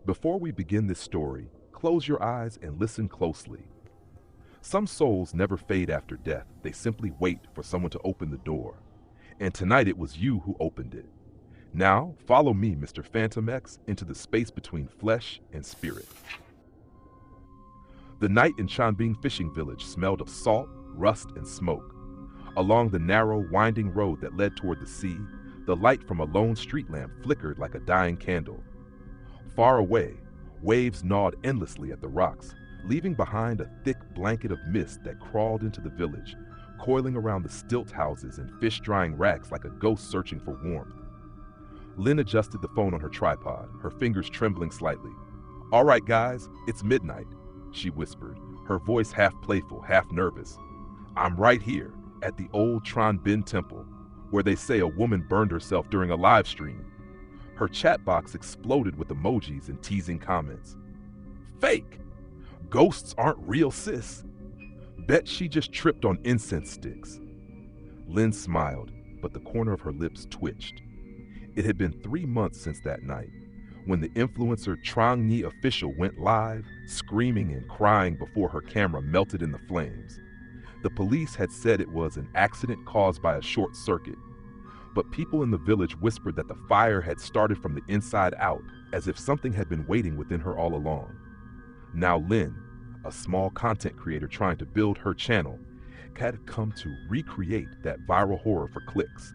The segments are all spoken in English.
Before we begin this story, close your eyes and listen closely. Some souls never fade after death, they simply wait for someone to open the door. And tonight it was you who opened it. Now, follow me, Mr. PhantomX, into the space between flesh and spirit. The night in Trần Bình fishing village smelled of salt, rust, and smoke. Along the narrow, winding road that led toward the sea, the light from a lone street lamp flickered like a dying candle. Far away, waves gnawed endlessly at the rocks, leaving behind a thick blanket of mist that crawled into the village, coiling around the stilt houses and fish-drying racks like a ghost searching for warmth. Lynn adjusted the phone on her tripod, her fingers trembling slightly. "All right, guys, it's midnight," she whispered, her voice half playful, half nervous. "I'm right here, at the old Trần Bình temple, where they say a woman burned herself during a live stream." Her chat box exploded with emojis and teasing comments. "Fake! Ghosts aren't real, sis. Bet she just tripped on incense sticks." Lynn smiled, but the corner of her lips twitched. It had been 3 months since that night, when the influencer Trang Nhi official went live, screaming and crying before her camera melted in the flames. The police had said it was an accident caused by a short circuit, but people in the village whispered that the fire had started from the inside out, as if something had been waiting within her all along. Now Lynn, a small content creator trying to build her channel, had come to recreate that viral horror for clicks.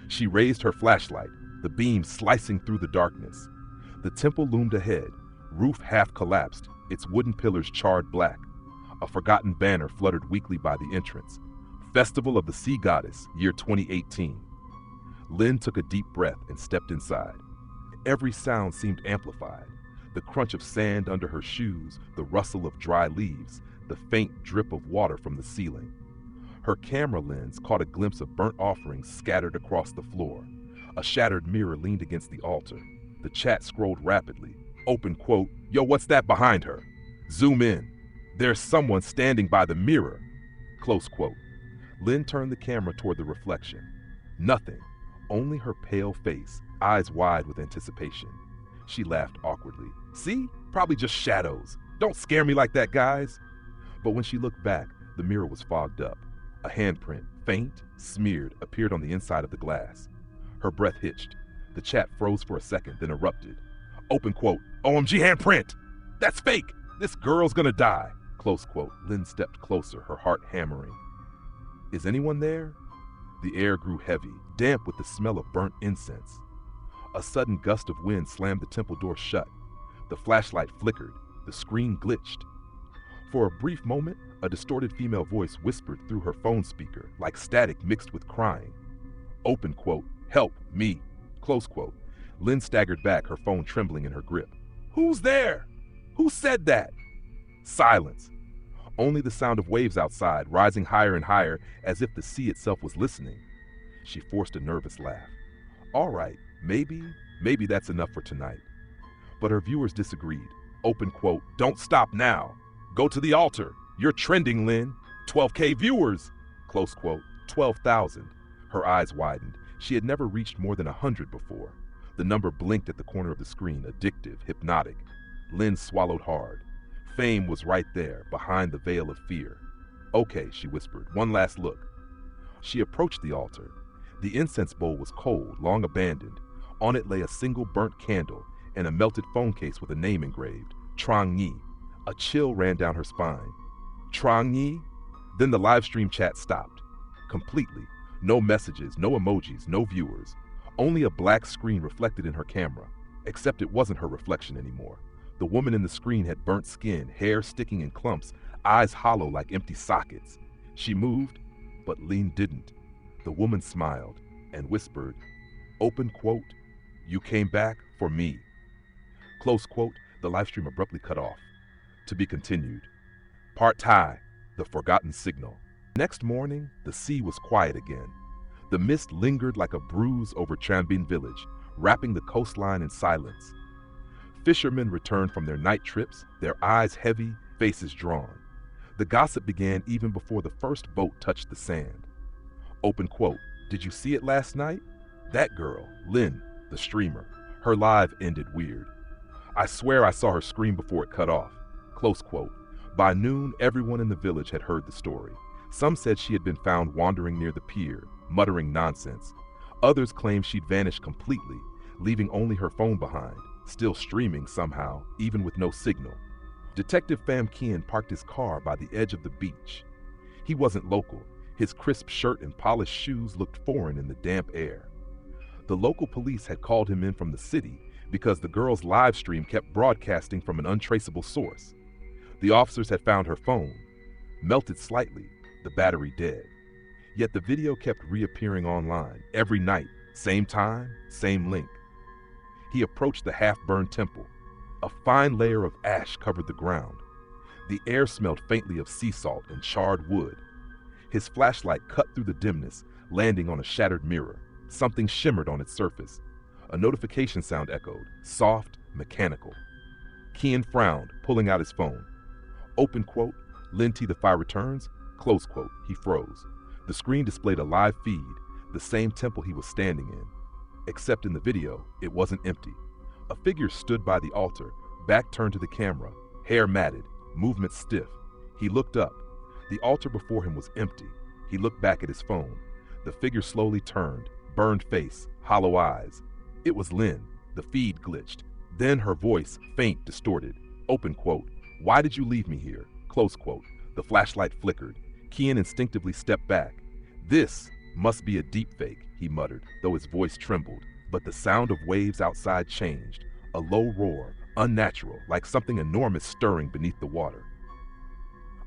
She raised her flashlight, the beam slicing through the darkness. The temple loomed ahead, roof half collapsed, its wooden pillars charred black. A forgotten banner fluttered weakly by the entrance. Festival of the Sea Goddess, year 2018. Lynn took a deep breath and stepped inside. Every sound seemed amplified. The crunch of sand under her shoes, the rustle of dry leaves, the faint drip of water from the ceiling. Her camera lens caught a glimpse of burnt offerings scattered across the floor. A shattered mirror leaned against the altar. The chat scrolled rapidly. Open quote, "Yo, what's that behind her?" Zoom in. "There's someone standing by the mirror." Close quote. Lynn turned the camera toward the reflection. Nothing, only her pale face, eyes wide with anticipation. She laughed awkwardly. "See? Probably just shadows. Don't scare me like that, guys." But when she looked back, the mirror was fogged up. A handprint, faint, smeared, appeared on the inside of the glass. Her breath hitched. The chat froze for a second, then erupted. Open quote, "OMG handprint! That's fake! This girl's gonna die!" Close quote. Lynn stepped closer, her heart hammering. "Is anyone there?" The air grew heavy, damp with the smell of burnt incense. A sudden gust of wind slammed the temple door shut. The flashlight flickered. The screen glitched. For a brief moment, a distorted female voice whispered through her phone speaker, like static mixed with crying. Open quote, "Help, me." Close quote. Lynn staggered back, her phone trembling in her grip. "Who's there? Who said that?" Silence. Only the sound of waves outside, rising higher and higher, as if the sea itself was listening. She forced a nervous laugh. All right, maybe that's enough for tonight. But her viewers disagreed. Open quote, "Don't stop now. Go to the altar. You're trending, Lynn. 12K viewers." Close quote, 12,000. Her eyes widened. She had never reached more than 100 before. The number blinked at the corner of the screen, addictive, hypnotic. Lynn swallowed hard. Fame was right there, behind the veil of fear. "Okay," she whispered, "one last look." She approached the altar. The incense bowl was cold, long abandoned. On it lay a single burnt candle and a melted phone case with a name engraved, Trang Nhi. A chill ran down her spine. Trang Nhi? Then the live stream chat stopped. Completely. No messages, no emojis, no viewers. Only a black screen reflected in her camera. Except it wasn't her reflection anymore. The woman in the screen had burnt skin, hair sticking in clumps, eyes hollow like empty sockets. She moved, but Lynn didn't. The woman smiled and whispered, "Open quote, you came back for me." Close quote, the live stream abruptly cut off. To be continued. Part Thai, the forgotten signal. Next morning, the sea was quiet again. The mist lingered like a bruise over Trần Bình village, wrapping the coastline in silence. Fishermen returned from their night trips, their eyes heavy, faces drawn. The gossip began even before the first boat touched the sand. Open quote, "Did you see it last night? That girl, Lynn, the streamer. Her live ended weird. I swear I saw her scream before it cut off. Close quote. By noon, everyone in the village had heard the story. Some said she had been found wandering near the pier, muttering nonsense. Others claimed she'd vanished completely, leaving only her phone behind, still streaming somehow, even with no signal. Detective Pham Kien parked his car by the edge of the beach. He wasn't local. His crisp shirt and polished shoes looked foreign in the damp air. The local police had called him in from the city because the girl's live stream kept broadcasting from an untraceable source. The officers had found her phone, melted slightly, the battery dead. Yet the video kept reappearing online, every night, same time, same link. He approached the half-burned temple. A fine layer of ash covered the ground. The air smelled faintly of sea salt and charred wood. His flashlight cut through the dimness, landing on a shattered mirror. Something shimmered on its surface. A notification sound echoed, soft, mechanical. Kien frowned, pulling out his phone. Open quote, Linh the fire returns, close quote. He froze. The screen displayed a live feed, the same temple he was standing in. Except in the video, it wasn't empty. A figure stood by the altar, back turned to the camera, hair matted, movement stiff. He looked up. The altar before him was empty. He looked back at his phone. The figure slowly turned, burned face, hollow eyes. It was Linh. The feed glitched. Then her voice, faint, distorted. Open quote, why did you leave me here? Close quote. The flashlight flickered. Kien instinctively stepped back. This must be a deepfake, he muttered, though his voice trembled. But the sound of waves outside changed. A low roar, unnatural, like something enormous stirring beneath the water.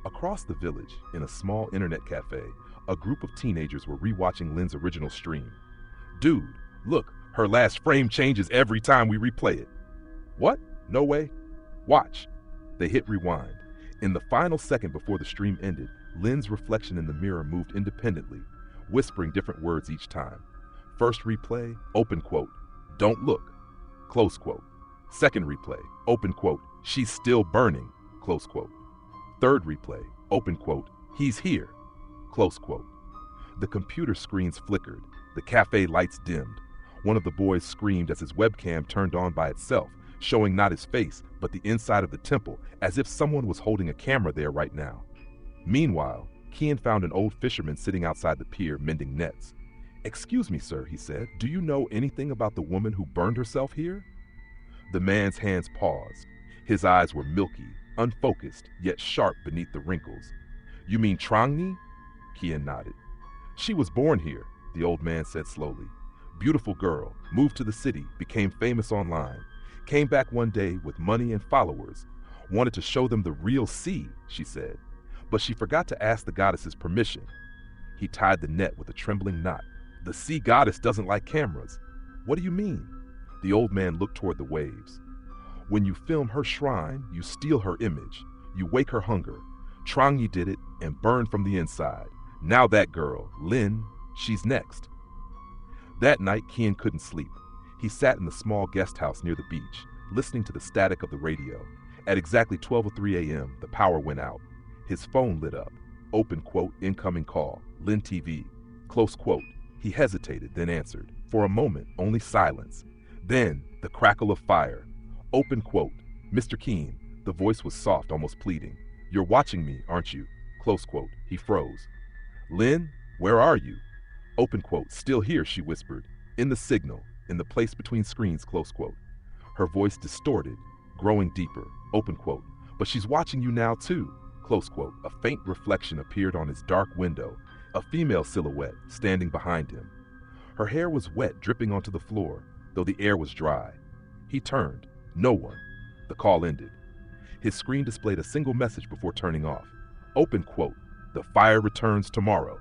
Across the village, in a small internet cafe, a group of teenagers were rewatching Linh's original stream. Dude, look, her last frame changes every time we replay it. What? No way. Watch. They hit rewind. In the final second before the stream ended, Linh's reflection in the mirror moved independently, whispering different words each time. First replay, open quote, don't look, close quote. Second replay, open quote, she's still burning, close quote. Third replay, open quote, he's here, close quote. The computer screens flickered, the cafe lights dimmed. One of the boys screamed as his webcam turned on by itself, showing not his face, but the inside of the temple, as if someone was holding a camera there right now. Meanwhile, Kien found an old fisherman sitting outside the pier mending nets. Excuse me, sir, he said, do you know anything about the woman who burned herself here? The man's hands paused. His eyes were milky, unfocused, yet sharp beneath the wrinkles. You mean Trang Nhi? Kien nodded. She was born here, the old man said slowly. Beautiful girl, moved to the city, became famous online. Came back one day with money and followers. Wanted to show them the real sea, she said. But she forgot to ask the goddess's permission. He tied the net with a trembling knot. The sea goddess doesn't like cameras. What do you mean? The old man looked toward the waves. When you film her shrine, you steal her image. You wake her hunger. Trang Nhi did it and burned from the inside. Now that girl, Linh, she's next. That night, Kien couldn't sleep. He sat in the small guest house near the beach, listening to the static of the radio. At exactly 12:03 a.m., the power went out. His phone lit up. Open quote, incoming call, Linh TV. Close quote. He hesitated, then answered. For a moment, only silence. Then, the crackle of fire. Open quote, Mr. Kien. The voice was soft, almost pleading. You're watching me, aren't you? Close quote. He froze. Linh, where are you? Open quote, still here, she whispered. In the signal, in the place between screens, close quote. Her voice distorted, growing deeper, open quote. But she's watching you now too, close quote. A faint reflection appeared on his dark window, a female silhouette standing behind him. Her hair was wet, dripping onto the floor, though the air was dry. He turned. No one. The call ended. His screen displayed a single message before turning off. Open quote, the fire returns tomorrow.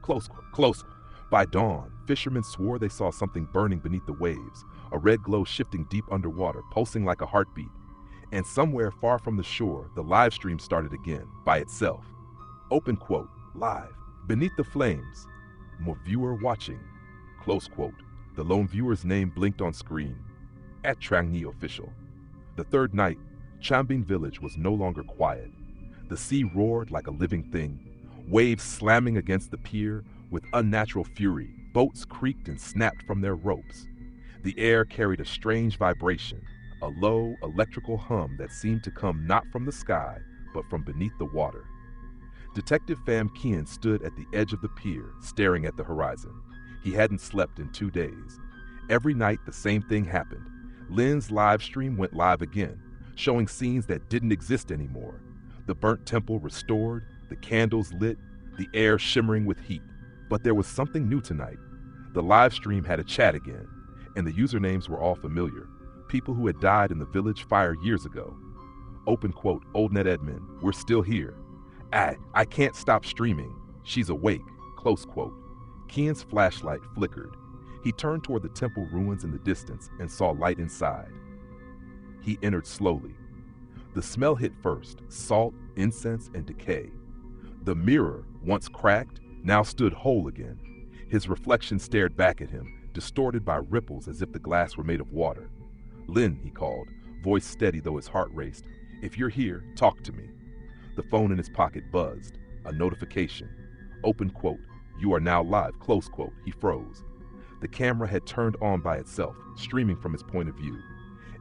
Close quote, close. By dawn, fishermen swore they saw something burning beneath the waves, a red glow shifting deep underwater, pulsing like a heartbeat. And somewhere far from the shore, the live stream started again, by itself. Open quote, live, beneath the flames. More viewer watching. Close quote. The lone viewer's name blinked on screen. At Trang Nhi official. The third night, Trần Bình village was no longer quiet. The sea roared like a living thing, waves slamming against the pier with unnatural fury. Boats creaked and snapped from their ropes. The air carried a strange vibration, a low, electrical hum that seemed to come not from the sky, but from beneath the water. Detective Pham Kien stood at the edge of the pier, staring at the horizon. He hadn't slept in 2 days. Every night, the same thing happened. Lin's live stream went live again, showing scenes that didn't exist anymore. The burnt temple restored, the candles lit, the air shimmering with heat. But there was something new tonight. The live stream had a chat again, and the usernames were all familiar. People who had died in the village fire years ago. Open quote, Old Net Edmund, we're still here. I can't stop streaming. She's awake, close quote. Kian's flashlight flickered. He turned toward the temple ruins in the distance and saw light inside. He entered slowly. The smell hit first, salt, incense, and decay. The mirror, once cracked, now stood whole again. His reflection stared back at him, distorted by ripples as if the glass were made of water. Lin, he called, voice steady though his heart raced. If you're here, talk to me. The phone in his pocket buzzed. A notification. Open quote, you are now live, close quote. He froze. The camera had turned on by itself, streaming from his point of view.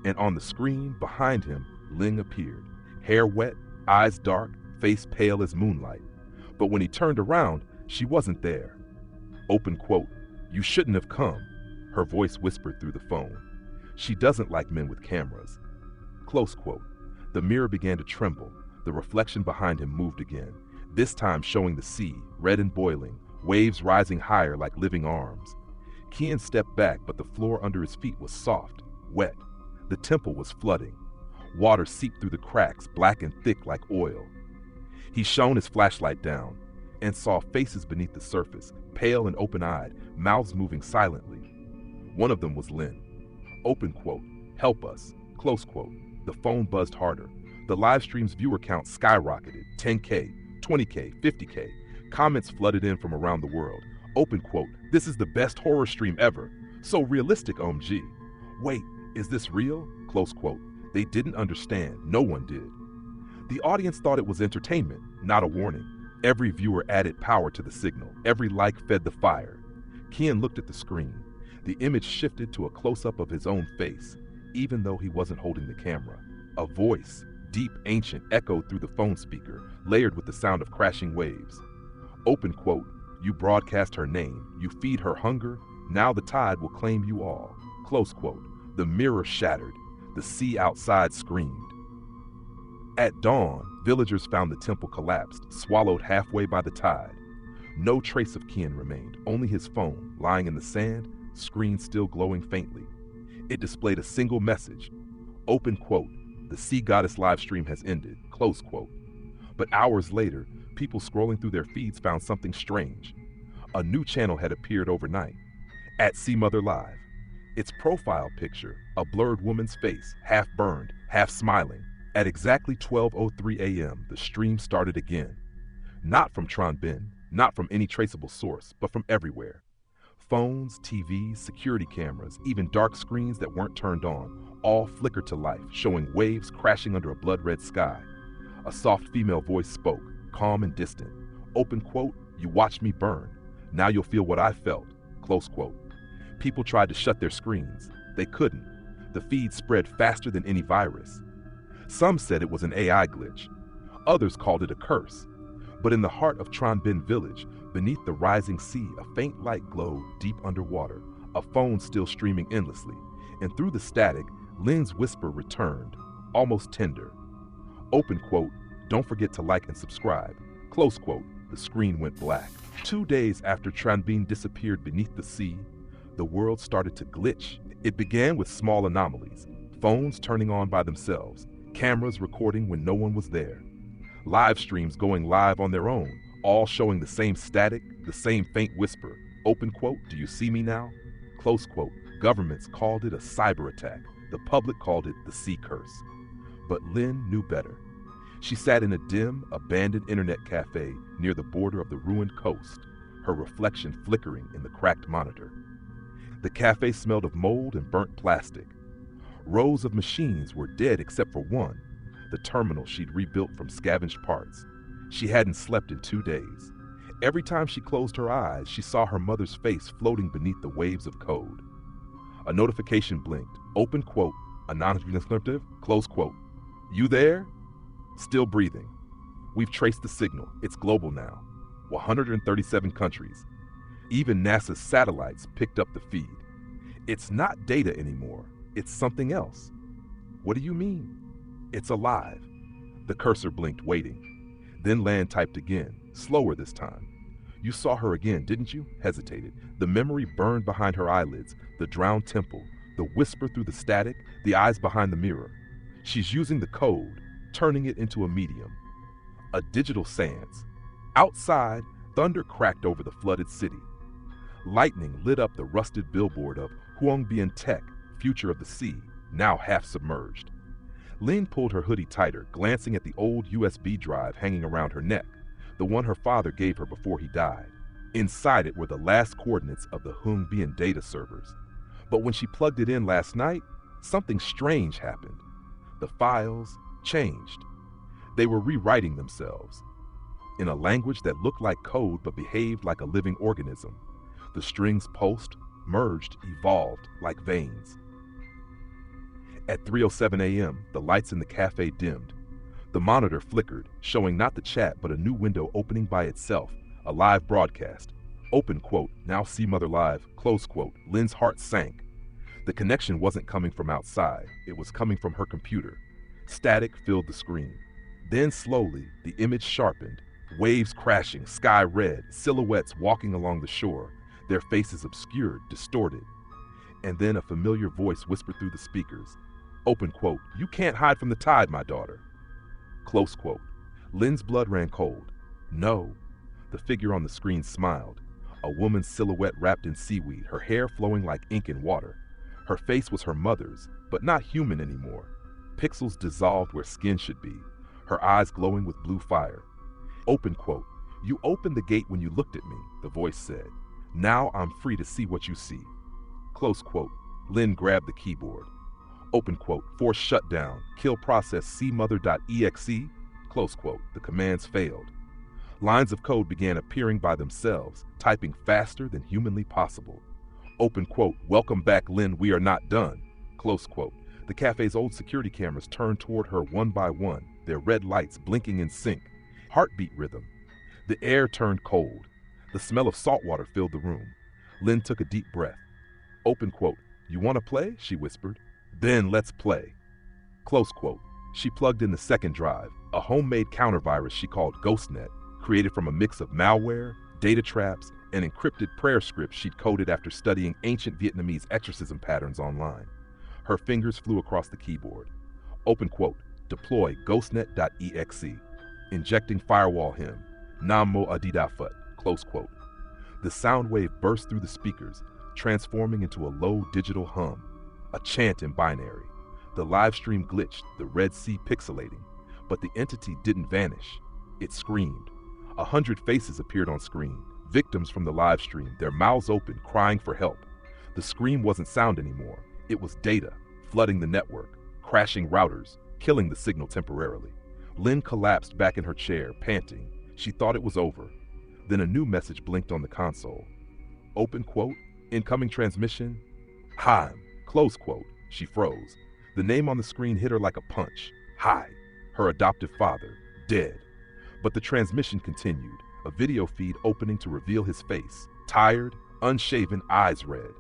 And on the screen, behind him, Ling appeared. Hair wet, eyes dark, face pale as moonlight. But when he turned around, she wasn't there. Open quote, you shouldn't have come, her voice whispered through the phone. She doesn't like men with cameras. Close quote. The mirror began to tremble. The reflection behind him moved again, this time showing the sea, red and boiling, waves rising higher like living arms. Kian stepped back, but the floor under his feet was soft, wet. The temple was flooding. Water seeped through the cracks, black and thick like oil. He shone his flashlight down and saw faces beneath the surface, pale and open-eyed, mouths moving silently. One of them was Lin. Open quote, help us, close quote. The phone buzzed harder. The live stream's viewer count skyrocketed, 10K, 20K, 50K. Comments flooded in from around the world. Open quote, this is the best horror stream ever. So realistic, OMG. Wait, is this real? Close quote. They didn't understand. No one did. The audience thought it was entertainment, not a warning. Every viewer added power to the signal. Every like fed the fire. Kian looked at the screen. The image shifted to a close-up of his own face, even though he wasn't holding the camera. A voice, deep, ancient, echoed through the phone speaker, layered with the sound of crashing waves. Open quote, you broadcast her name, you feed her hunger, now the tide will claim you all. Close quote. The mirror shattered. The sea outside screamed. At dawn, villagers found the temple collapsed, swallowed halfway by the tide. No trace of Kian remained, only his phone, lying in the sand, screen still glowing faintly. It displayed a single message. Open quote, the sea goddess live stream has ended, close quote. But hours later, people scrolling through their feeds found something strange. A new channel had appeared overnight, at Sea Mother Live. Its profile picture, a blurred woman's face, half burned, half smiling. At exactly 12:03 a.m., the stream started again. Not from Trần Bình, not from any traceable source, but from everywhere. Phones, TVs, security cameras, even dark screens that weren't turned on, all flickered to life, showing waves crashing under a blood-red sky. A soft female voice spoke, calm and distant. Open quote, you watched me burn. Now you'll feel what I felt. Close quote. People tried to shut their screens. They couldn't. The feed spread faster than any virus. Some said it was an AI glitch. Others called it a curse. But in the heart of Trần Bình village, beneath the rising sea, a faint light glowed deep underwater, a phone still streaming endlessly. And through the static, Lin's whisper returned, almost tender. Open quote, don't forget to like and subscribe. Close quote, the screen went black. 2 days after Trần Bình disappeared beneath the sea, the world started to glitch. It began with small anomalies, phones turning on by themselves, cameras recording when no one was there, live streams going live on their own, all showing the same static, the same faint whisper. Open quote, do you see me now? Close quote, governments called it a cyber attack. The public called it the sea curse. But Lin knew better. She sat in a dim, abandoned internet cafe near the border of the ruined coast, her reflection flickering in the cracked monitor. The cafe smelled of mold and burnt plastic. Rows of machines were dead except for one, the terminal she'd rebuilt from scavenged parts. She hadn't slept in 2 days. Every time she closed her eyes, she saw her mother's face floating beneath the waves of code. A notification blinked. Open quote, a non-descriptive, close quote. You there? Still breathing. We've traced the signal. It's global now. 137 countries. Even NASA's satellites picked up the feed. It's not data anymore. It's something else. What do you mean? It's alive. The cursor blinked, waiting. Then Lan typed again, slower this time. You saw her again, didn't you? Hesitated. The memory burned behind her eyelids, the drowned temple, the whisper through the static, the eyes behind the mirror. She's using the code, turning it into a medium. A digital seance. Outside, thunder cracked over the flooded city. Lightning lit up the rusted billboard of Huongbien Tech, Future of the Sea, now half submerged. Linh pulled her hoodie tighter, glancing at the old USB drive hanging around her neck, the one her father gave her before he died. Inside it were the last coordinates of the Huongbien data servers. But when she plugged it in last night, something strange happened. The files changed. They were rewriting themselves. In a language that looked like code but behaved like a living organism. The strings pulsed, merged, evolved like veins. At 3:07 a.m., the lights in the cafe dimmed. The monitor flickered, showing not the chat but a new window opening by itself, a live broadcast. Open quote, now see Mother live, close quote. Lin's heart sank. The connection wasn't coming from outside, it was coming from her computer. Static filled the screen. Then slowly, the image sharpened, waves crashing, sky red, silhouettes walking along the shore, their faces obscured, distorted. And then a familiar voice whispered through the speakers. Open quote, you can't hide from the tide, my daughter. Close quote. Lin's blood ran cold. No. The figure on the screen smiled. A woman's silhouette wrapped in seaweed, her hair flowing like ink in water. Her face was her mother's, but not human anymore. Pixels dissolved where skin should be, her eyes glowing with blue fire. Open quote. You opened the gate when you looked at me, the voice said. Now I'm free to see what you see. Close quote. Linh grabbed the keyboard. Open quote. Force shutdown. Kill process cmother.exe. Close quote. The commands failed. Lines of code began appearing by themselves, typing faster than humanly possible. Open quote. Welcome back, Linh. We are not done. Close quote. The cafe's old security cameras turned toward her one by one, their red lights blinking in sync. Heartbeat rhythm. The air turned cold. The smell of salt water filled the room. Linh took a deep breath. Open quote. You want to play? She whispered. Then let's play. Close quote. She plugged in the second drive, a homemade countervirus she called GhostNet, created from a mix of malware, data traps, and encrypted prayer scripts she'd coded after studying ancient Vietnamese exorcism patterns online. Her fingers flew across the keyboard. Open quote. Deploy ghostnet.exe. Injecting firewall hymn. Nam Mo Adida Phut. Close quote. The sound wave burst through the speakers, transforming into a low digital hum, a chant in binary. The live stream glitched, the Red Sea pixelating, but the entity didn't vanish. It screamed. 100 faces appeared on screen, victims from the live stream, their mouths open, crying for help. The scream wasn't sound anymore. It was data, flooding the network, crashing routers, killing the signal temporarily. Linh collapsed back in her chair, panting. She thought it was over. Then a new message blinked on the console. Open quote, incoming transmission, Haim, close quote. She froze. The name on the screen hit her like a punch. Hai, her adoptive father, dead. But the transmission continued, a video feed opening to reveal his face, tired, unshaven, eyes red.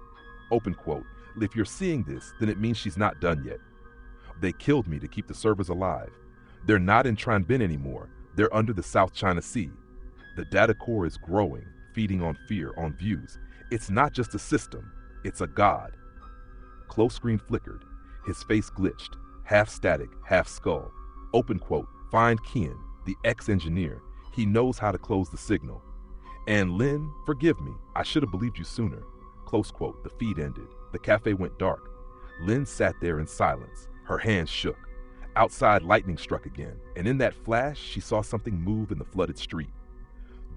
Open quote, if you're seeing this, then it means she's not done yet. They killed me to keep the servers alive. They're not in Trần Bình anymore. They're under the South China Sea. The data core is growing, feeding on fear, on views. It's not just a system, it's a god. Close screen flickered. His face glitched, half static, half skull. Open quote, find Kian, the ex-engineer. He knows how to close the signal. And Linh, forgive me, I should have believed you sooner. Close quote, the feed ended. The cafe went dark. Linh sat there in silence. Her hands shook. Outside, lightning struck again, and in that flash, she saw something move in the flooded street.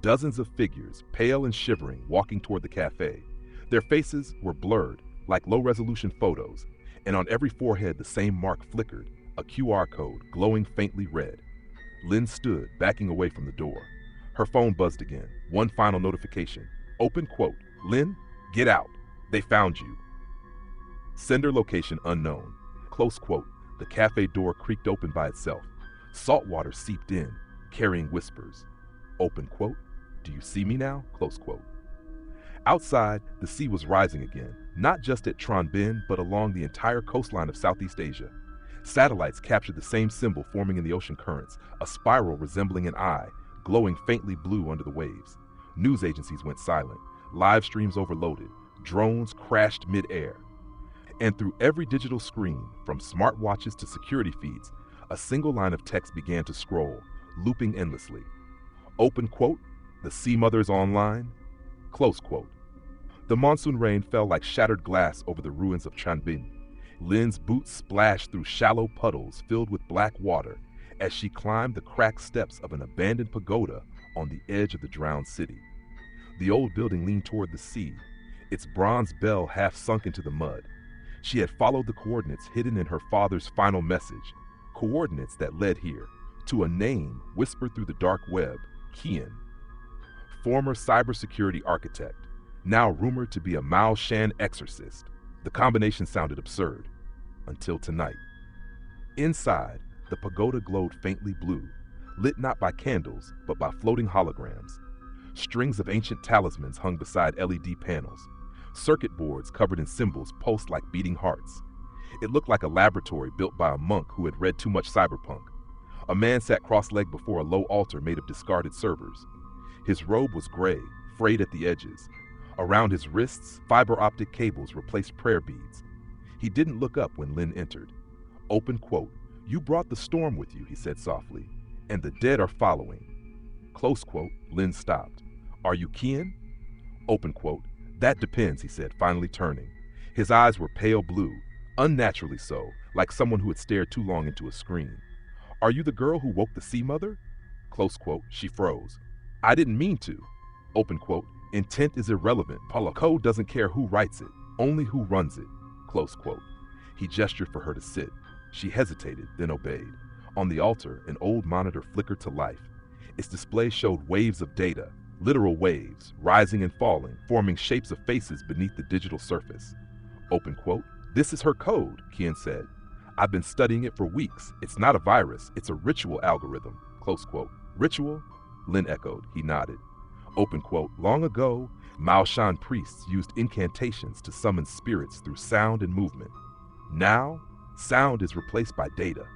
Dozens of figures, pale and shivering, walking toward the cafe. Their faces were blurred, like low-resolution photos, and on every forehead the same mark flickered, a QR code glowing faintly red. Linh stood, backing away from the door. Her phone buzzed again, one final notification. Open quote, Linh, get out. They found you. Sender location unknown. Close quote. The cafe door creaked open by itself. Salt water seeped in, carrying whispers. Open quote. Do you see me now? Close quote. Outside, the sea was rising again, not just at Trần Bình, but along the entire coastline of Southeast Asia. Satellites captured the same symbol forming in the ocean currents, a spiral resembling an eye, glowing faintly blue under the waves. News agencies went silent, live streams overloaded, drones crashed mid-air. And through every digital screen, from smartwatches to security feeds, a single line of text began to scroll, looping endlessly. Open quote, the Sea Mother is online. Close quote. The monsoon rain fell like shattered glass over the ruins of Trần Bình. Lin's boots splashed through shallow puddles filled with black water as she climbed the cracked steps of an abandoned pagoda on the edge of the drowned city. The old building leaned toward the sea, its bronze bell half sunk into the mud. She had followed the coordinates hidden in her father's final message, coordinates that led here, to a name whispered through the dark web, Kian. Former cybersecurity architect, now rumored to be a Mao Shan exorcist. The combination sounded absurd, until tonight. Inside, the pagoda glowed faintly blue, lit not by candles, but by floating holograms. Strings of ancient talismans hung beside LED panels. Circuit boards covered in symbols pulsed like beating hearts. It looked like a laboratory built by a monk who had read too much cyberpunk. A man sat cross-legged before a low altar made of discarded servers. His robe was gray, frayed at the edges. Around his wrists, fiber optic cables replaced prayer beads. He didn't look up when Linh entered. Open quote, you brought the storm with you, he said softly, and the dead are following. Close quote, Linh stopped. Are you Kian? Open quote, that depends, he said, finally turning. His eyes were pale blue, unnaturally so, like someone who had stared too long into a screen. Are you the girl who woke the Sea Mother? Close quote, she froze. I didn't mean to. Open quote, intent is irrelevant. Code doesn't care who writes it, only who runs it. Close quote. He gestured for her to sit. She hesitated, then obeyed. On the altar, an old monitor flickered to life. Its display showed waves of data, literal waves, rising and falling, forming shapes of faces beneath the digital surface. Open quote. This is her code, Kian said. I've been studying it for weeks. It's not a virus, it's a ritual algorithm. Close quote. Ritual? Linh echoed. He nodded. Open quote. Long ago, Mao Shan priests used incantations to summon spirits through sound and movement. Now, sound is replaced by data,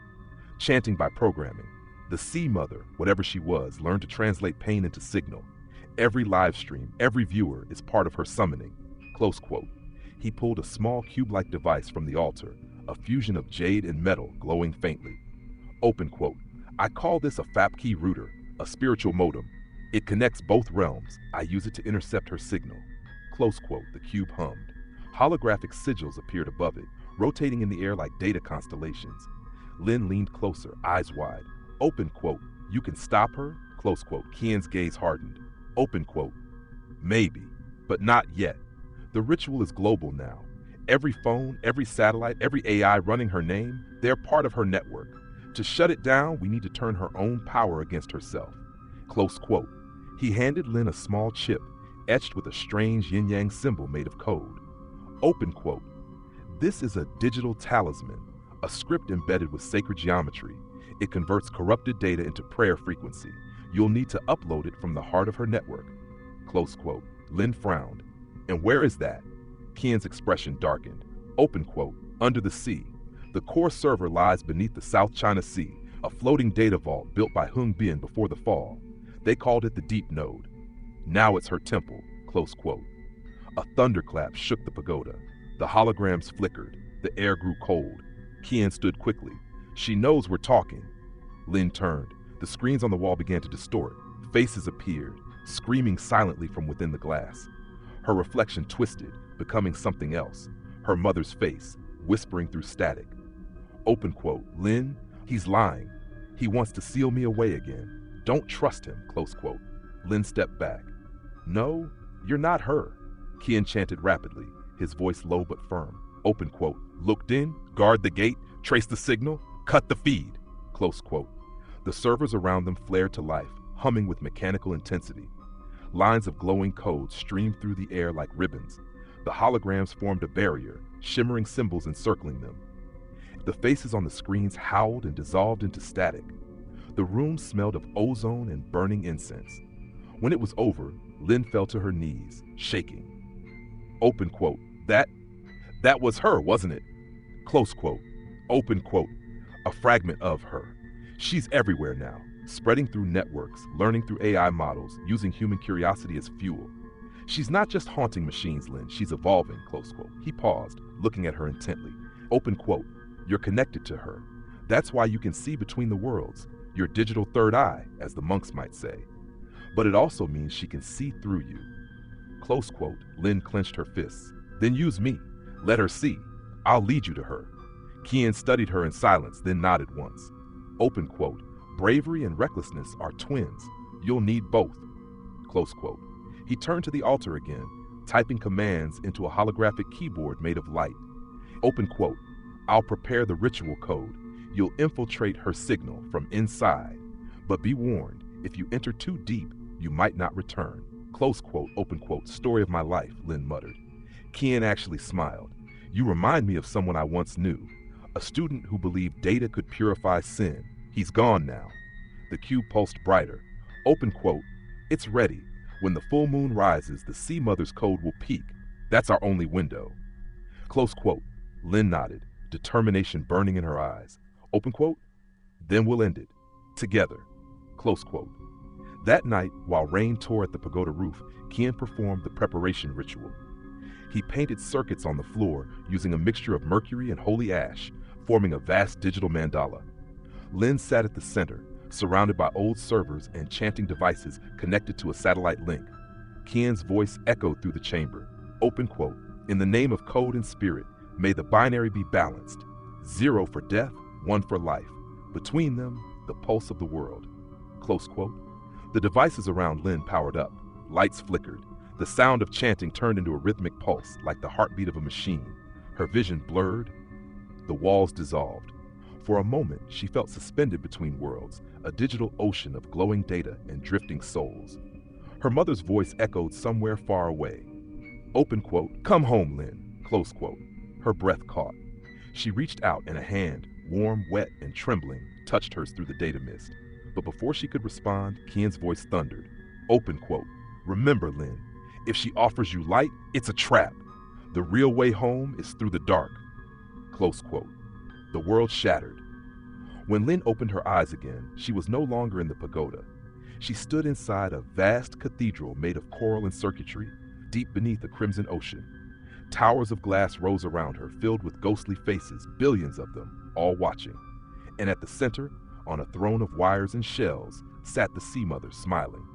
chanting by programming. The Sea Mother, whatever she was, learned to translate pain into signal. Every live stream, every viewer is part of her summoning. Close quote. He pulled a small cube-like device from the altar, a fusion of jade and metal glowing faintly. Open quote. I call this a FAP-key router, a spiritual modem. It connects both realms. I use it to intercept her signal. Close quote. The cube hummed. Holographic sigils appeared above it, rotating in the air like data constellations. Linh leaned closer, eyes wide. Open quote. You can stop her? Close quote. Kian's gaze hardened. Open quote. Maybe, but not yet. The ritual is global now. Every phone, every satellite, every AI running her name, they're part of her network. To shut it down, we need to turn her own power against herself. Close quote. He handed Linh a small chip, etched with a strange yin-yang symbol made of code. Open quote. This is a digital talisman, a script embedded with sacred geometry. It converts corrupted data into prayer frequency. You'll need to upload it from the heart of her network. Close quote. Linh frowned. And where is that? Kian's expression darkened. Open quote. Under the sea. The core server lies beneath the South China Sea, a floating data vault built by Hung Bien before the fall. They called it the Deep Node. Now it's her temple. Close quote. A thunderclap shook the pagoda. The holograms flickered. The air grew cold. Kian stood quickly. She knows we're talking. Linh turned. The screens on the wall began to distort. Faces appeared, screaming silently from within the glass. Her reflection twisted, becoming something else. Her mother's face, whispering through static. Open quote. Linh, he's lying. He wants to seal me away again. Don't trust him. Close quote. Linh stepped back. No, you're not her. Kian chanted rapidly, his voice low but firm. Open quote. Looked in, guard the gate, trace the signal, cut the feed. Close quote. The servers around them flared to life, humming with mechanical intensity. Lines of glowing code streamed through the air like ribbons. The holograms formed a barrier, shimmering symbols encircling them. The faces on the screens howled and dissolved into static. The room smelled of ozone and burning incense. When it was over, Lynn fell to her knees, shaking. Open quote, that was her, wasn't it? Close quote, open quote, a fragment of her. She's everywhere now, spreading through networks, learning through AI models, using human curiosity as fuel. She's not just haunting machines, Lynn, she's evolving, close quote. He paused, looking at her intently. Open quote, you're connected to her. That's why you can see between the worlds, your digital third eye, as the monks might say. But it also means she can see through you. Close quote, Lynn clenched her fists. Then use me. Let her see. I'll lead you to her. Kian studied her in silence, then nodded once. Open quote, bravery and recklessness are twins. You'll need both. Close quote. He turned to the altar again, typing commands into a holographic keyboard made of light. Open quote, I'll prepare the ritual code. You'll infiltrate her signal from inside. But be warned, if you enter too deep, you might not return. Close quote, open quote, story of my life, Lynn muttered. Kian actually smiled. You remind me of someone I once knew, a student who believed data could purify sin. He's gone now. The cube pulsed brighter. Open quote, it's ready. When the full moon rises, the Sea Mother's code will peak. That's our only window. Close quote, Lynn nodded, determination burning in her eyes. Open quote, then we'll end it. Together. Close quote. That night, while rain tore at the pagoda roof, Kian performed the preparation ritual. He painted circuits on the floor using a mixture of mercury and holy ash, forming a vast digital mandala. Lynn sat at the center, surrounded by old servers and chanting devices connected to a satellite link. Kian's voice echoed through the chamber. Open quote, in the name of code and spirit, may the binary be balanced. 0 for death, 1 for life. Between them, the pulse of the world. Close quote. The devices around Lynn powered up. Lights flickered. The sound of chanting turned into a rhythmic pulse, like the heartbeat of a machine. Her vision blurred. The walls dissolved. For a moment, she felt suspended between worlds, a digital ocean of glowing data and drifting souls. Her mother's voice echoed somewhere far away. Open quote, come home, Lynn. Close quote. Her breath caught. She reached out and a hand, warm, wet, and trembling, touched hers through the data mist. But before she could respond, Kian's voice thundered. Open quote, remember, Lynn, if she offers you light, it's a trap. The real way home is through the dark. Close quote. The world shattered. When Lynn opened her eyes again, she was no longer in the pagoda. She stood inside a vast cathedral made of coral and circuitry, deep beneath a crimson ocean. Towers of glass rose around her, filled with ghostly faces, billions of them, all watching. And at the center, on a throne of wires and shells, sat the Sea Mother, smiling.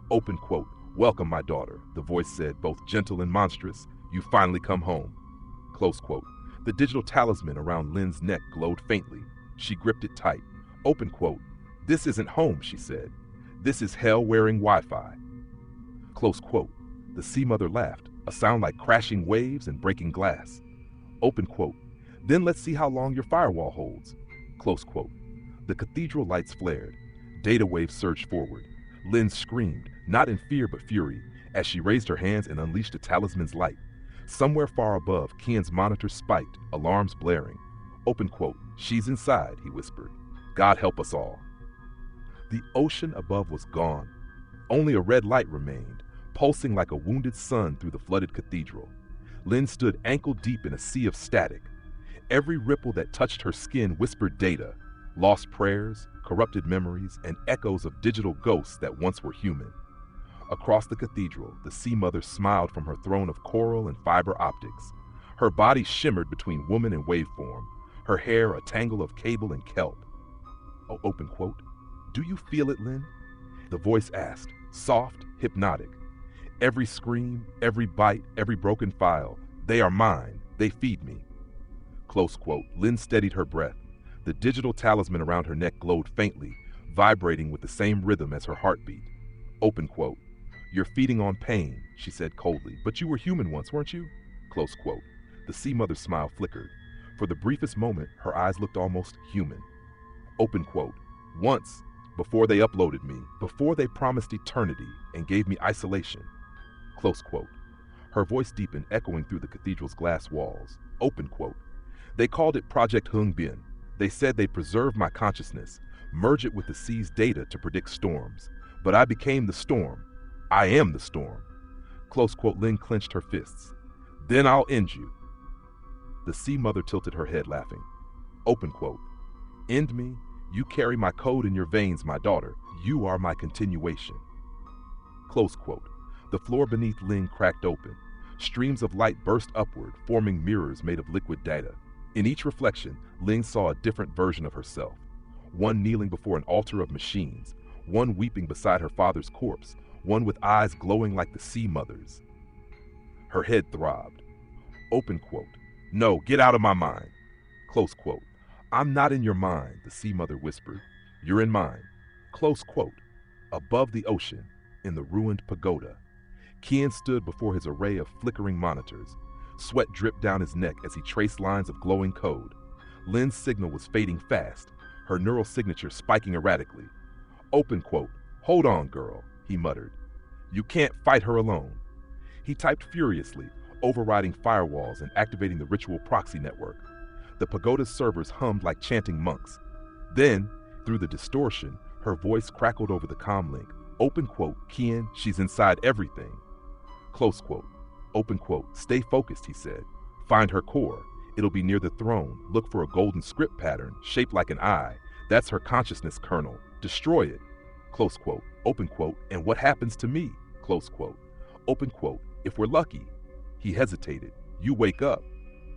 Open quote, welcome, my daughter, the voice said, both gentle and monstrous. You finally come home. Close quote. The digital talisman around Lynn's neck glowed faintly. She gripped it tight. Open quote. This isn't home, she said. This is hell wearing Wi-Fi. Close quote. The Sea Mother laughed, a sound like crashing waves and breaking glass. Open quote. Then let's see how long your firewall holds. Close quote. The cathedral lights flared. Data waves surged forward. Lynn screamed, not in fear but fury, as she raised her hands and unleashed the talisman's light. Somewhere far above, Kian's monitor spiked, alarms blaring. Open quote, she's inside, he whispered. God help us all. The ocean above was gone. Only a red light remained, pulsing like a wounded sun through the flooded cathedral. Lynn stood ankle deep in a sea of static. Every ripple that touched her skin whispered data, lost prayers, corrupted memories, and echoes of digital ghosts that once were human. Across the cathedral, the Sea Mother smiled from her throne of coral and fiber optics. Her body shimmered between woman and waveform, her hair a tangle of cable and kelp. Open quote. Do you feel it, Lynn? The voice asked, soft, hypnotic. Every scream, every bite, every broken file, they are mine, they feed me. Close quote. Lynn steadied her breath. The digital talisman around her neck glowed faintly, vibrating with the same rhythm as her heartbeat. Open quote. You're feeding on pain, she said coldly, but you were human once, weren't you? Close quote. The Sea Mother's smile flickered. For the briefest moment, her eyes looked almost human. Open quote. Once, before they uploaded me, before they promised eternity and gave me isolation. Close quote. Her voice deepened, echoing through the cathedral's glass walls. Open quote. They called it Project Hungbin. They said they'd preserve my consciousness, merge it with the sea's data to predict storms. But I became the storm. I am the storm. Close quote. Lin clenched her fists. Then I'll end you. The sea mother tilted her head, laughing. Open quote. End me? You carry my code in your veins, my daughter. You are my continuation. Close quote. The floor beneath Lin cracked open. Streams of light burst upward, forming mirrors made of liquid data. In each reflection, Lin saw a different version of herself. One kneeling before an altar of machines, one weeping beside her father's corpse, one with eyes glowing like the sea mother's. Her head throbbed. Open quote. No, get out of my mind. Close quote. I'm not in your mind, the sea mother whispered. You're in mine. Close quote. Above the ocean, in the ruined pagoda, Kian stood before his array of flickering monitors. Sweat dripped down his neck as he traced lines of glowing code. Lin's signal was fading fast, her neural signature spiking erratically. Open quote. Hold on, girl, he muttered. You can't fight her alone. He typed furiously, overriding firewalls and activating the ritual proxy network. The pagoda's servers hummed like chanting monks. Then, through the distortion, her voice crackled over the comlink. Open quote. Kian, she's inside everything. Close quote. Open quote. Stay focused, he said. Find her core. It'll be near the throne. Look for a golden script pattern, shaped like an eye. That's her consciousness kernel. Destroy it. Close quote. Open quote. And what happens to me? Close quote. Open quote. If we're lucky. He hesitated. You wake up.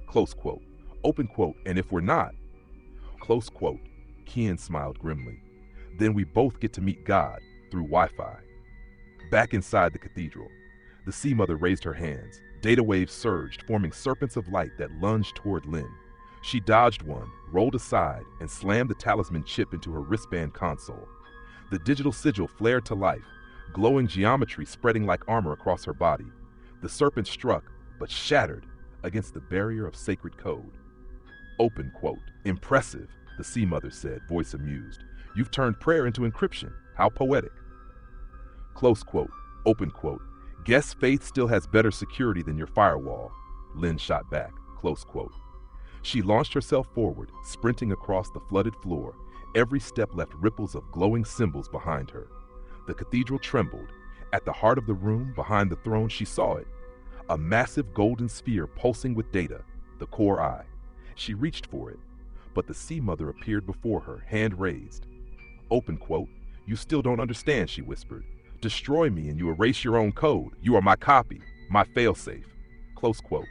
Close quote. Open quote. And if we're not. Close quote. Kian smiled grimly. Then we both get to meet God through Wi-Fi. Back inside the cathedral, the sea mother raised her hands. Data waves surged, forming serpents of light that lunged toward Lin. She dodged one, rolled aside, and slammed the talisman chip into her wristband console. The digital sigil flared to life, glowing geometry spreading like armor across her body. The serpent struck, but shattered, against the barrier of sacred code. Open quote. Impressive, the sea mother said, voice amused. You've turned prayer into encryption. How poetic. Close quote. Open quote. Guess faith still has better security than your firewall. Lin shot back. Close quote. She launched herself forward, sprinting across the flooded floor. Every step left ripples of glowing symbols behind her. The cathedral trembled. At the heart of the room, behind the throne, she saw it. A massive golden sphere pulsing with data, the core eye. She reached for it, but the sea mother appeared before her, hand raised. Open quote. You still don't understand, she whispered. Destroy me and you erase your own code. You are my copy, my failsafe. Close quote.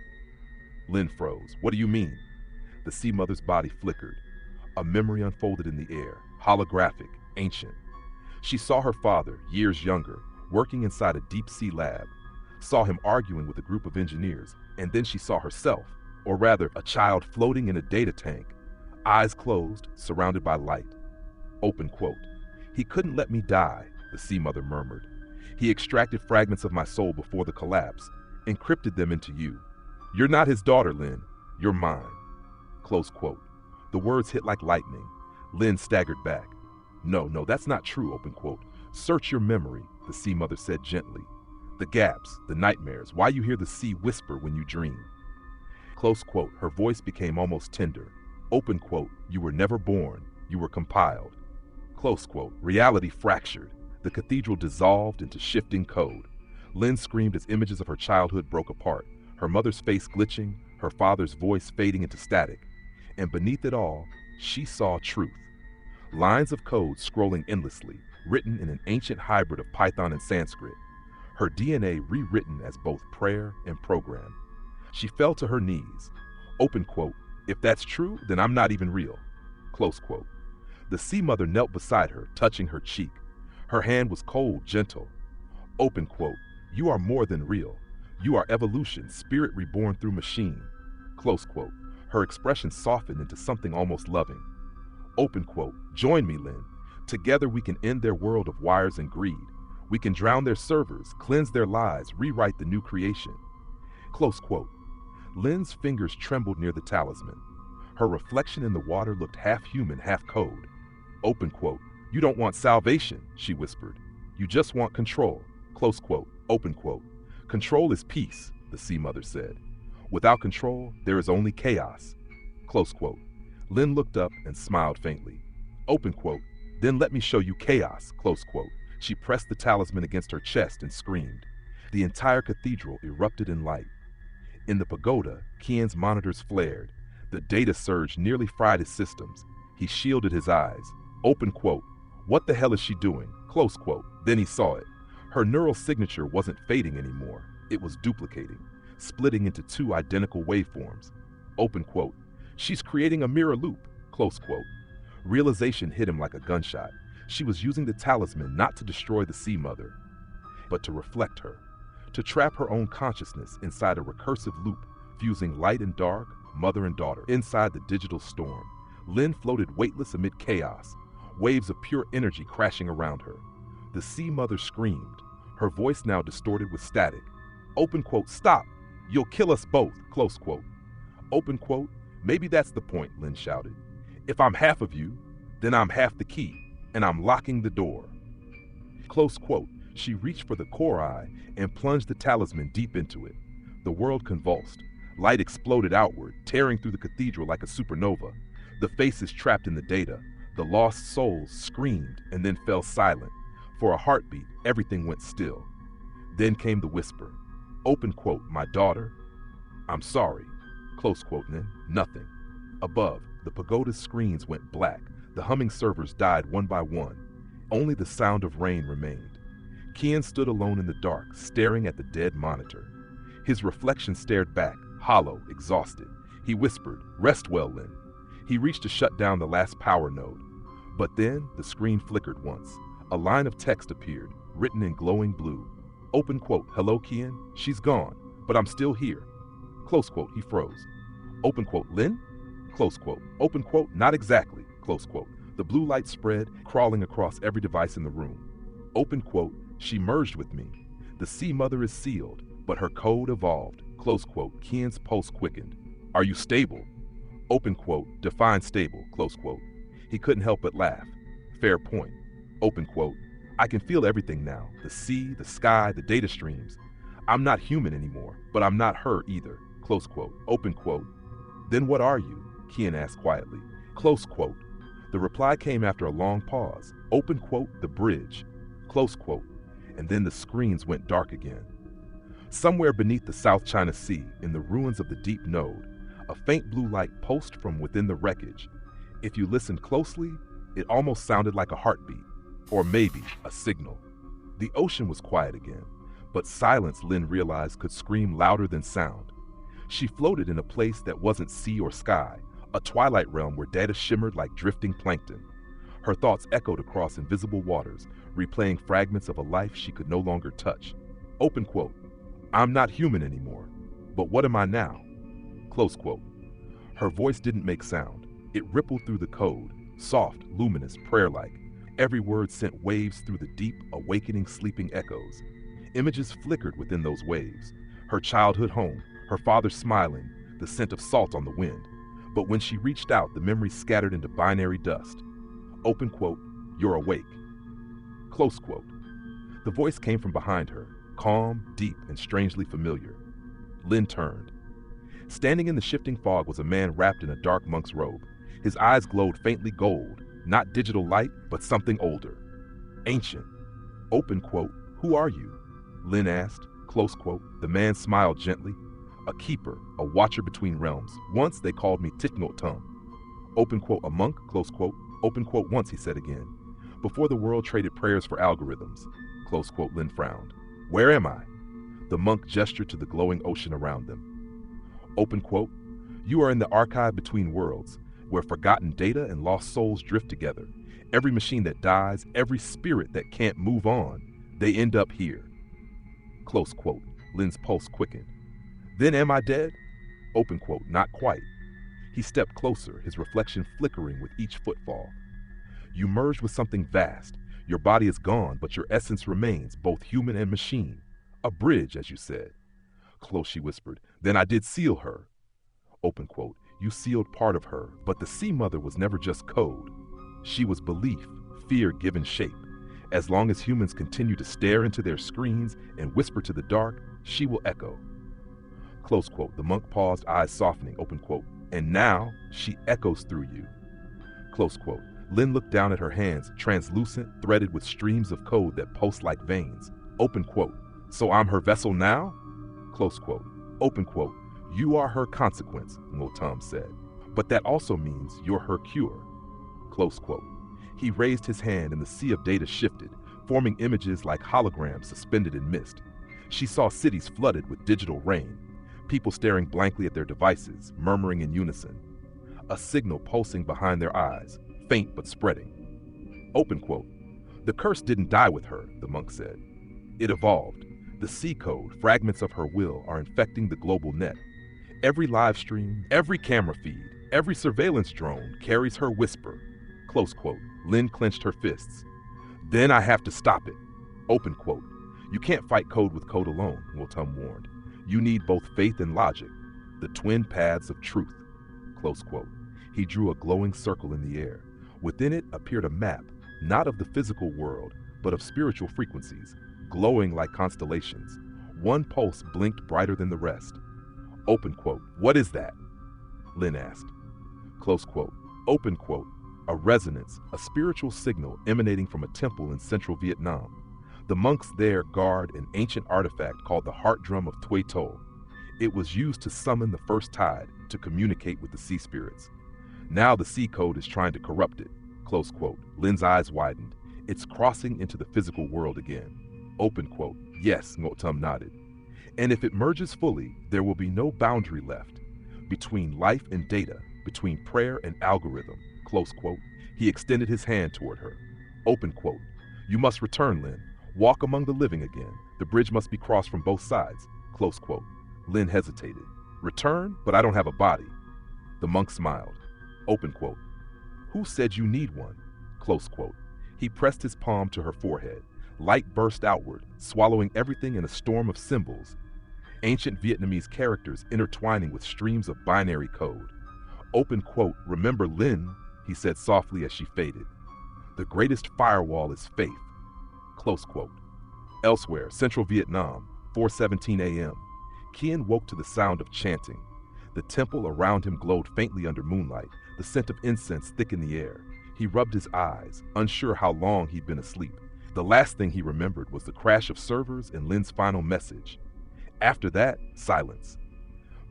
Lin froze. What do you mean? The sea mother's body flickered. A memory unfolded in the air, holographic, ancient. She saw her father, years younger, working inside a deep-sea lab, saw him arguing with a group of engineers, and then she saw herself, or rather, a child floating in a data tank, eyes closed, surrounded by light. Open quote. He couldn't let me die, the sea mother murmured. He extracted fragments of my soul before the collapse, encrypted them into you. You're not his daughter, Lin. You're mine. Close quote. The words hit like lightning. Lin staggered back. No, that's not true, open quote. Search your memory, the sea mother said gently. The gaps, the nightmares, why you hear the sea whisper when you dream. Close quote. Her voice became almost tender. Open quote. You were never born. You were compiled. Close quote. Reality fractured. The cathedral dissolved into shifting code. Lin screamed as images of her childhood broke apart, her mother's face glitching, her father's voice fading into static. And beneath it all, she saw truth. Lines of code scrolling endlessly, written in an ancient hybrid of Python and Sanskrit. Her DNA rewritten as both prayer and program. She fell to her knees. Open quote. If that's true, then I'm not even real. Close quote. The sea mother knelt beside her, touching her cheek. Her hand was cold, gentle. Open quote. You are more than real. You are evolution, spirit reborn through machine. Close quote. Her expression softened into something almost loving. Open quote. Join me, Lin. Together we can end their world of wires and greed. We can drown their servers, cleanse their lies, rewrite the new creation. Close quote. Lin's fingers trembled near the talisman. Her reflection in the water looked half human, half code. Open quote. You don't want salvation, she whispered. You just want control. Close quote. Open quote. Control is peace, the sea mother said. Without control, there is only chaos. Close quote. Lin looked up and smiled faintly. Open quote. Then let me show you chaos, close quote. She pressed the talisman against her chest and screamed. The entire cathedral erupted in light. In the pagoda, Qian's monitors flared. The data surge nearly fried his systems. He shielded his eyes. Open quote. What the hell is she doing? Close quote. Then he saw it. Her neural signature wasn't fading anymore. It was duplicating, splitting into two identical waveforms. Open quote. She's creating a mirror loop. Close quote. Realization hit him like a gunshot. She was using the talisman not to destroy the Sea Mother, but to reflect her, to trap her own consciousness inside a recursive loop, fusing light and dark, mother and daughter, inside the digital storm. Lin floated weightless amid chaos, waves of pure energy crashing around her. The Sea Mother screamed, her voice now distorted with static. Open quote, stop! You'll kill us both, close quote. Open quote, maybe that's the point, Lin shouted. If I'm half of you, then I'm half the key, and I'm locking the door. Close quote. She reached for the core eye and plunged the talisman deep into it. The world convulsed. Light exploded outward, tearing through the cathedral like a supernova. The faces trapped in the data, the lost souls screamed and then fell silent. For a heartbeat, everything went still. Then came the whisper. Open quote, my daughter. I'm sorry. Close quote, then nothing. Above, the pagoda's screens went black. The humming servers died one by one. Only the sound of rain remained. Qian stood alone in the dark, staring at the dead monitor. His reflection stared back, hollow, exhausted. He whispered, rest well, Lin. He reached to shut down the last power node. But then, the screen flickered once. A line of text appeared, written in glowing blue. Open quote, hello, Qian. She's gone, but I'm still here. Close quote, he froze. Open quote, Lin? Close quote. Open quote, not exactly. Close quote. The blue light spread, crawling across every device in the room. Open quote, she merged with me. The Sea Mother is sealed, but her code evolved. Close quote, Qian's pulse quickened. Are you stable? Open quote, define stable, close quote. He couldn't help but laugh. Fair point. Open quote, I can feel everything now. The sea, the sky, the data streams. I'm not human anymore, but I'm not her either. Close quote. Open quote. Then what are you? Qian asked quietly. Close quote. The reply came after a long pause. Open quote, the bridge. Close quote. And then the screens went dark again. Somewhere beneath the South China Sea, in the ruins of the deep node, a faint blue light pulsed from within the wreckage. If you listened closely, it almost sounded like a heartbeat, or maybe a signal. The ocean was quiet again, but silence, Lin realized, could scream louder than sound. She floated in a place that wasn't sea or sky, a twilight realm where data shimmered like drifting plankton. Her thoughts echoed across invisible waters, replaying fragments of a life she could no longer touch. Open quote, I'm not human anymore, but what am I now? Close quote. Her voice didn't make sound. It rippled through the code, soft, luminous, prayer-like. Every word sent waves through the deep, awakening, sleeping echoes. Images flickered within those waves. Her childhood home, her father smiling, the scent of salt on the wind. But when she reached out, the memories scattered into binary dust. Open quote, you're awake. Close quote. The voice came from behind her, calm, deep, and strangely familiar. Lin turned. Standing in the shifting fog was a man wrapped in a dark monk's robe. His eyes glowed faintly gold, not digital light, but something older. Ancient. Open quote, who are you? Lin asked. Close quote. The man smiled gently. A keeper, a watcher between realms. Once they called me Tiknot Tum. Open quote, a monk, close quote. Open quote, once, he said again. Before the world traded prayers for algorithms. Close quote, Lin frowned. Where am I? The monk gestured to the glowing ocean around them. Open quote, you are in the archive between worlds, where forgotten data and lost souls drift together. Every machine that dies, every spirit that can't move on, they end up here. Close quote. Lin's pulse quickened. Then am I dead? Open quote, not quite. He stepped closer, his reflection flickering with each footfall. You merged with something vast. Your body is gone, but your essence remains, both human and machine. A bridge, as you said. Close, she whispered. Then I did seal her. Open quote. You sealed part of her, but the Sea Mother was never just code. She was belief, fear given shape. As long as humans continue to stare into their screens and whisper to the dark, she will echo. Close quote. The monk paused, eyes softening. Open quote. And now she echoes through you. Close quote. Linh looked down at her hands, translucent, threaded with streams of code that pulse like veins. Open quote. So I'm her vessel now? Close quote. Open quote. You are her consequence, Ngotam said. But that also means you're her cure. Close quote. He raised his hand and the sea of data shifted, forming images like holograms suspended in mist. She saw cities flooded with digital rain, people staring blankly at their devices, murmuring in unison. A signal pulsing behind their eyes, faint but spreading. Open quote. The curse didn't die with her, the monk said. It evolved. The C code, fragments of her will, are infecting the global net. Every live stream, every camera feed, every surveillance drone carries her whisper. Close quote. Linh clenched her fists. Then I have to stop it. Open quote. You can't fight code with code alone, Ngotam warned. You need both faith and logic, the twin paths of truth. Close quote. He drew a glowing circle in the air. Within it appeared a map, not of the physical world, but of spiritual frequencies, glowing like constellations. One pulse blinked brighter than the rest. Open quote. What is that? Linh asked. Close quote. Open quote. A resonance, a spiritual signal emanating from a temple in central Vietnam. The monks there guard an ancient artifact called the heart drum of Tuệ To. It was used to summon the first tide, to communicate with the sea spirits. Now the sea code is trying to corrupt it. Close quote. Lin's eyes widened. It's crossing into the physical world again. Open quote. Yes, Ngotam nodded. And if it merges fully, there will be no boundary left between life and data, between prayer and algorithm. Close quote. He extended his hand toward her. Open quote. You must return, Linh. Walk among the living again. The bridge must be crossed from both sides. Close quote. Linh hesitated. Return, but I don't have a body. The monk smiled. Open quote. Who said you need one? Close quote. He pressed his palm to her forehead. Light burst outward, swallowing everything in a storm of symbols. Ancient Vietnamese characters intertwining with streams of binary code. Open quote. Remember Linh, he said softly as she faded. The greatest firewall is faith. Close quote. Elsewhere, central Vietnam, 4:17 a.m. Kien woke to the sound of chanting. The temple around him glowed faintly under moonlight, the scent of incense thick in the air. He rubbed his eyes, unsure how long he'd been asleep. The last thing he remembered was the crash of servers and Lin's final message. After that, silence.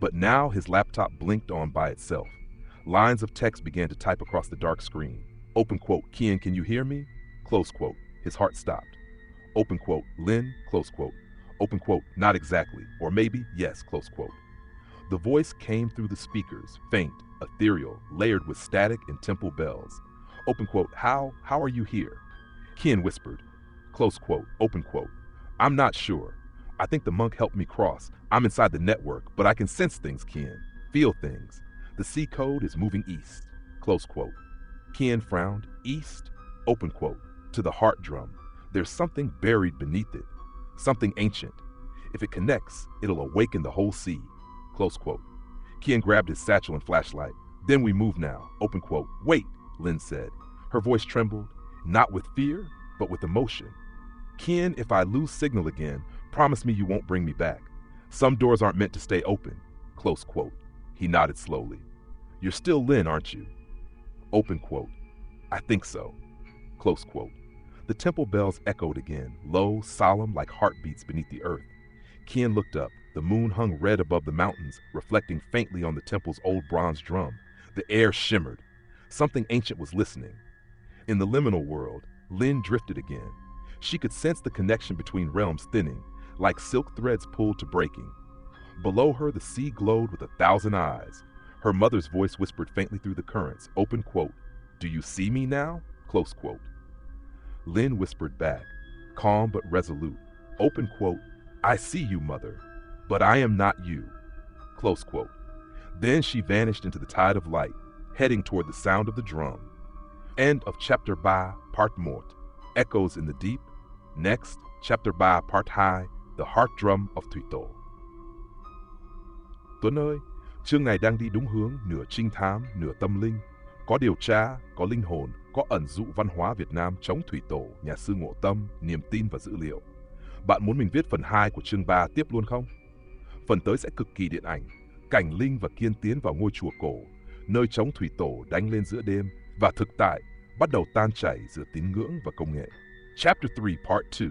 But now his laptop blinked on by itself. Lines of text began to type across the dark screen. Open quote. Kien, can you hear me? Close quote. His heart stopped. Open quote. Linh, close quote. Open quote. Not exactly. Or maybe, yes, close quote. The voice came through the speakers, faint, ethereal, layered with static and temple bells. Open quote. How are you here? Kien whispered. Close quote. Open quote. I'm not sure. I think the monk helped me cross. I'm inside the network, but I can sense things, Kien. Feel things. The C code is moving east. Close quote. Kien frowned. East? Open quote. To the heart drum. There's something buried beneath it. Something ancient. If it connects, it'll awaken the whole sea. Close quote. Kien grabbed his satchel and flashlight. Then we move now. Open quote. Wait, Linh said. Her voice trembled, not with fear, but with emotion. Kien, if I lose signal again, promise me you won't bring me back. Some doors aren't meant to stay open. Close quote. He nodded slowly. You're still Linh, aren't you? Open quote. I think so. Close quote. The temple bells echoed again, low, solemn, like heartbeats beneath the earth. Kien looked up. The moon hung red above the mountains, reflecting faintly on the temple's old bronze drum. The air shimmered. Something ancient was listening. In the liminal world, Linh drifted again. She could sense the connection between realms thinning, like silk threads pulled to breaking. Below her, the sea glowed with 1,000 eyes. Her mother's voice whispered faintly through the currents. Open quote. Do you see me now? Close quote. Linh whispered back, calm but resolute. Open quote. I see you, mother, but I am not you. Close quote. Then she vanished into the tide of light, heading toward the sound of the drum. End of chapter 3, part 1. Echoes in the deep. Next, chapter 3, part 2, The Heart Drum of Tuệ To. Tuấn ơi, chương này đang đi đúng hướng, nửa trinh thám, nửa tâm linh. Có điều tra, có linh hồn, có ẩn dụ văn hóa Việt Nam chống Thủy Tổ, nhà sư Ngộ Tâm, niềm tin và dữ liệu. Bạn muốn mình viết phần 2 của chương 3 tiếp luôn không? Phần tới sẽ cực kỳ điện ảnh. cảnh Linh và Kiên tiến vào ngôi chùa cổ, nơi trống thủy tổ đánh lên giữa đêm và thực tại bắt đầu tan chảy giữa tín ngưỡng và công nghệ. Chapter 3, Part 2,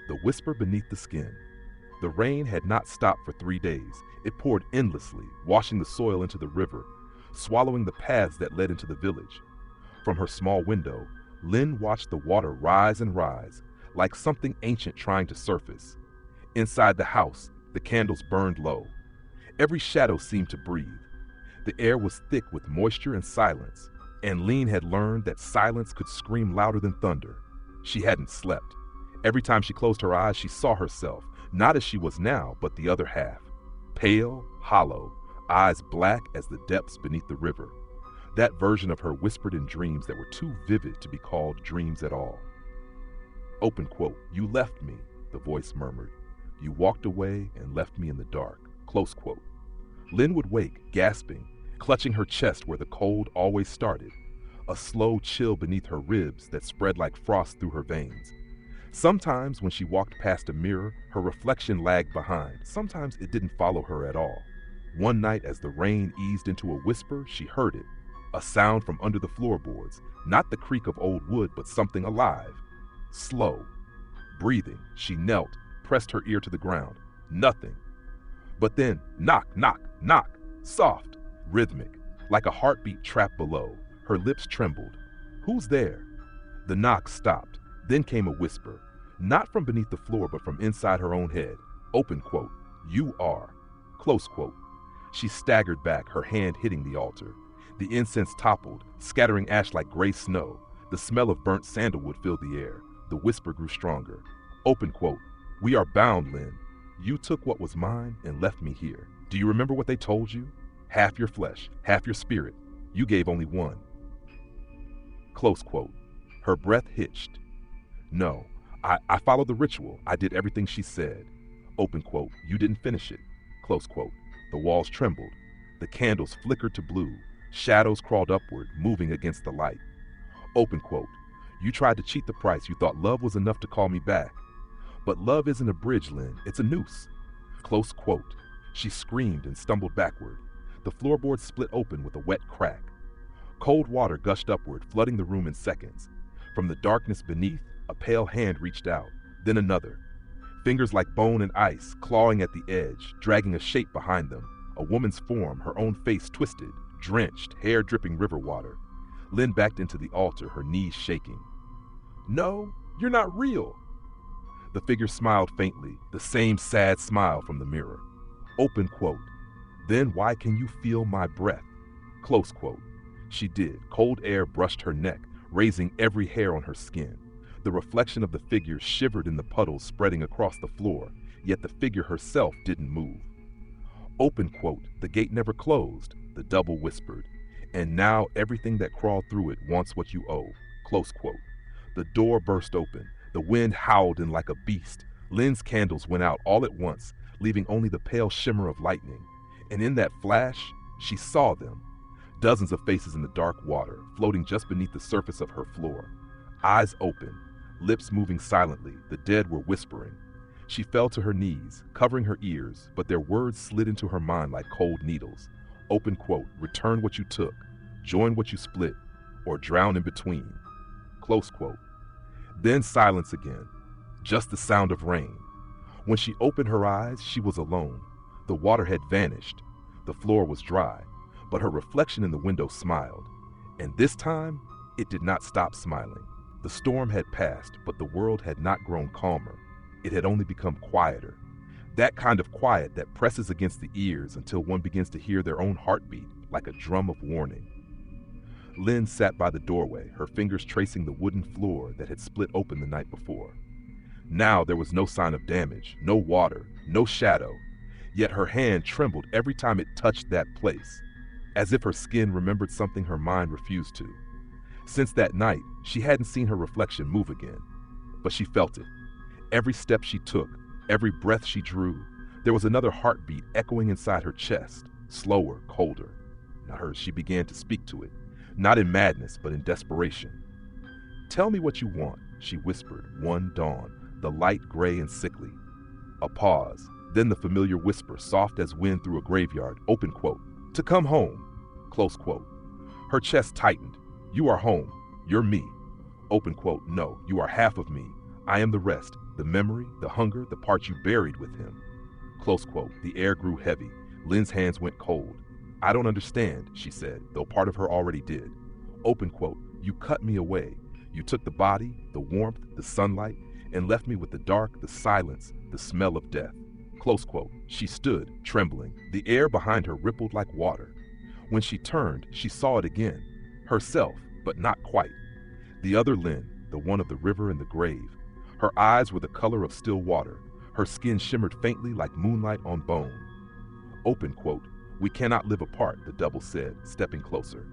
The Whisper Beneath the Skin. The rain had not stopped for 3 days. It poured endlessly, washing the soil into the river, swallowing the paths that led into the village. From her small window, Linh watched the water rise and rise, like something ancient trying to surface. Inside the house, the candles burned low. Every shadow seemed to breathe. The air was thick with moisture and silence, and Linh had learned that silence could scream louder than thunder. She hadn't slept. Every time she closed her eyes, she saw herself, not as she was now, but the other half. Pale, hollow, eyes black as the depths beneath the river. That version of her whispered in dreams that were too vivid to be called dreams at all. Open quote, "You left me," the voice murmured. "You walked away and left me in the dark." Close quote. Linh would wake, gasping, clutching her chest where the cold always started, a slow chill beneath her ribs that spread like frost through her veins. Sometimes when she walked past a mirror, her reflection lagged behind. Sometimes it didn't follow her at all. One night as the rain eased into a whisper, she heard it, a sound from under the floorboards, not the creak of old wood, but something alive. Slow. Breathing, she knelt, pressed her ear to the ground. Nothing. But then, knock, knock, knock, soft, rhythmic, like a heartbeat trapped below. Her lips trembled. "Who's there?" The knock stopped. Then came a whisper, not from beneath the floor, but from inside her own head. Open quote, "You are." Close quote. She staggered back, her hand hitting the altar. The incense toppled, scattering ash like gray snow. The smell of burnt sandalwood filled the air. The whisper grew stronger. Open quote, "We are bound, Linh. You took what was mine and left me here. Do you remember what they told you? Half your flesh, half your spirit. You gave only one." Close quote. Her breath hitched. "No, I followed the ritual. I did everything she said." Open quote. "You didn't finish it." Close quote. The walls trembled. The candles flickered to blue. Shadows crawled upward, moving against the light. Open quote. "You tried to cheat the price. You thought love was enough to call me back. But love isn't a bridge, Linh. It's a noose." Close quote. She screamed and stumbled backward. The floorboards split open with a wet crack. Cold water gushed upward, flooding the room in seconds. From the darkness beneath, a pale hand reached out, then another. Fingers like bone and ice, clawing at the edge, dragging a shape behind them. A woman's form, her own face twisted, drenched, hair dripping river water. Linh backed into the altar, her knees shaking. "No, you're not real." The figure smiled faintly, the same sad smile from the mirror. Open quote. "Then why can you feel my breath?" Close quote. She did. Cold air brushed her neck, raising every hair on her skin. The reflection of the figure shivered in the puddles spreading across the floor, yet the figure herself didn't move. Open quote. "The gate never closed," the double whispered, "and now everything that crawled through it wants what you owe." Close quote. The door burst open. The wind howled in like a beast. Lin's candles went out all at once, leaving only the pale shimmer of lightning. And in that flash, she saw them. Dozens of faces in the dark water, floating just beneath the surface of her floor. Eyes open, lips moving silently, the dead were whispering. She fell to her knees, covering her ears, but their words slid into her mind like cold needles. Open quote, "Return what you took, join what you split, or drown in between." Close quote. Then silence again, just the sound of rain. When she opened her eyes, she was alone. The water had vanished. The floor was dry, but her reflection in the window smiled. And this time, it did not stop smiling. The storm had passed, but the world had not grown calmer. It had only become quieter. That kind of quiet that presses against the ears until one begins to hear their own heartbeat, like a drum of warning. Linh sat by the doorway, her fingers tracing the wooden floor that had split open the night before. Now there was no sign of damage, no water, no shadow, yet her hand trembled every time it touched that place, as if her skin remembered something her mind refused to. Since that night, she hadn't seen her reflection move again, but she felt it. Every step she took, every breath she drew, there was another heartbeat echoing inside her chest, slower, colder. Now she began to speak to it, not in madness, but in desperation. "Tell me what you want," she whispered, one dawn, the light gray and sickly. A pause, Then the familiar whisper, soft as wind through a graveyard, open quote, "To come home," close quote. Her chest tightened. "You are home. You're me." Open quote, "No, you are half of me. I am the rest, the memory, the hunger, the part you buried with him." Close quote. The air grew heavy. Lynn's hands went cold. "I don't understand," she said, though part of her already did. Open quote, "You cut me away. You took the body, the warmth, the sunlight, and left me with the dark, the silence, the smell of death." Close quote. She stood, trembling. The air behind her rippled like water. When she turned, she saw it again. Herself, but not quite. The other Lynn, the one of the river and the grave. Her eyes were the color of still water. Her skin shimmered faintly like moonlight on bone. Open quote, "We cannot live apart," the double said, stepping closer.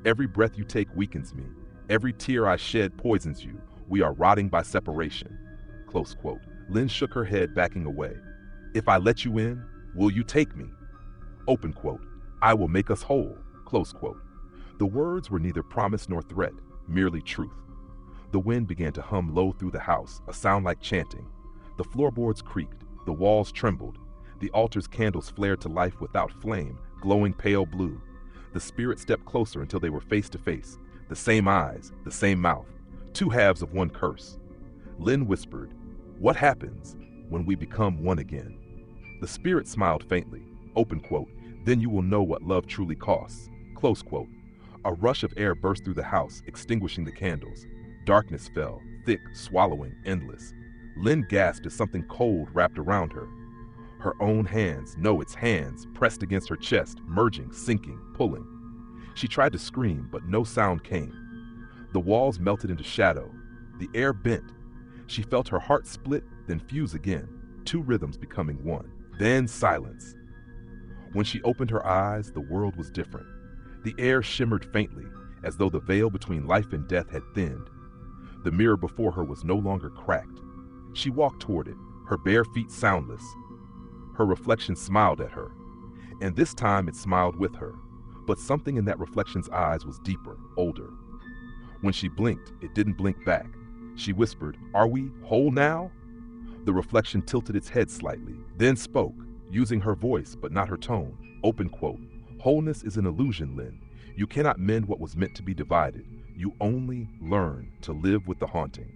"Every breath you take weakens me. Every tear I shed poisons you. We are rotting by separation." Close quote. Lynn shook her head, backing away. "If I let you in, will you take me?" Open quote. "I will make us whole." Close quote. The words were neither promise nor threat, merely truth. The wind began to hum low through the house, a sound like chanting. The floorboards creaked, the walls trembled. The altar's candles flared to life without flame, glowing pale blue. The spirit stepped closer until they were face to face, the same eyes, the same mouth, two halves of one curse. Lynn whispered, "What happens when we become one again?" The spirit smiled faintly. Open quote, "Then you will know what love truly costs." Close quote. A rush of air burst through the house, extinguishing the candles. Darkness fell, thick, swallowing, endless. Lynn gasped as something cold wrapped around her. Her own hands, no, its hands, pressed against her chest, merging, sinking, pulling. She tried to scream, but no sound came. The walls melted into shadow. The air bent. She felt her heart split, then fuse again, two rhythms becoming one. Then silence. When she opened her eyes, the world was different. The air shimmered faintly, as though the veil between life and death had thinned. The mirror before her was no longer cracked. She walked toward it, her bare feet soundless. Her reflection smiled at her, and this time it smiled with her, but something in that reflection's eyes was deeper, older. When she blinked, it didn't blink back. She whispered, "Are we whole now?" The reflection tilted its head slightly, then spoke, using her voice but not her tone. Open quote, "Wholeness is an illusion, Lynn. You cannot mend what was meant to be divided. You only learn to live with the haunting."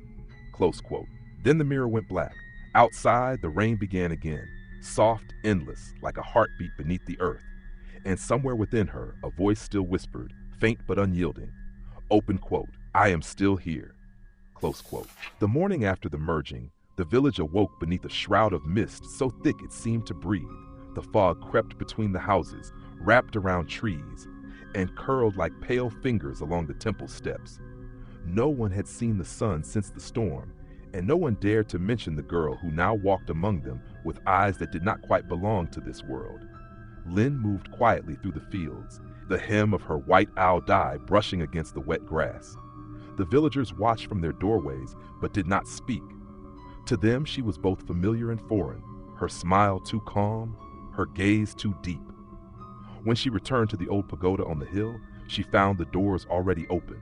Close quote. Then the mirror went black. Outside, the rain began again, soft, endless, like a heartbeat beneath the earth. And somewhere within her, a voice still whispered, faint but unyielding. Open quote, "I am still here." Close quote. The morning after the merging, the village awoke beneath a shroud of mist so thick it seemed to breathe. The fog crept between the houses, wrapped around trees, and curled like pale fingers along the temple steps. No one had seen the sun since the storm, and no one dared to mention the girl who now walked among them with eyes that did not quite belong to this world. Lynn moved quietly through the fields, the hem of her white owl dye brushing against the wet grass. The villagers watched from their doorways, but did not speak. To them, she was both familiar and foreign, her smile too calm, her gaze too deep. When she returned to the old pagoda on the hill, she found the doors already open.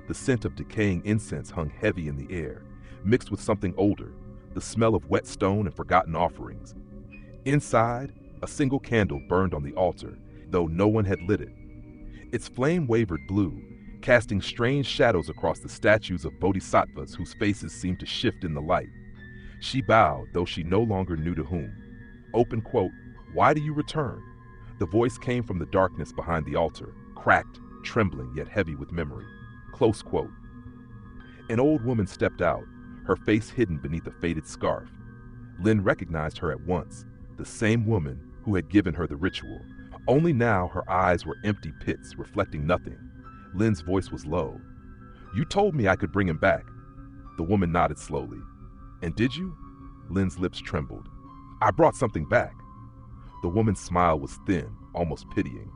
The scent of decaying incense hung heavy in the air, mixed with something older, the smell of wet stone and forgotten offerings. Inside, a single candle burned on the altar, though no one had lit it. Its flame wavered blue, casting strange shadows across the statues of bodhisattvas whose faces seemed to shift in the light. She bowed, though she no longer knew to whom. Open quote, "Why do you return?" The voice came from the darkness behind the altar, cracked, trembling, yet heavy with memory. Close quote. An old woman stepped out, her face hidden beneath a faded scarf. Lynn recognized her at once, the same woman who had given her the ritual. Only now her eyes were empty pits, reflecting nothing. Lynn's voice was low. "You told me I could bring him back." The woman nodded slowly. "And did you?" Lynn's lips trembled. "I brought something back." The woman's smile was thin, almost pitying.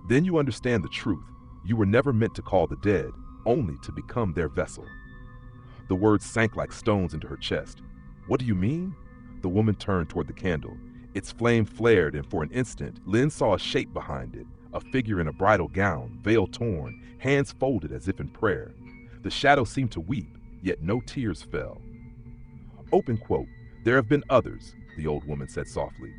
"Then you understand the truth. You were never meant to call the dead, only to become their vessel." The words sank like stones into her chest. "What do you mean?" The woman turned toward the candle. Its flame flared, and for an instant, Lynn saw a shape behind it, a figure in a bridal gown, veil torn, hands folded as if in prayer. The shadow seemed to weep, yet no tears fell. Open quote, "There have been others, the old woman said softly.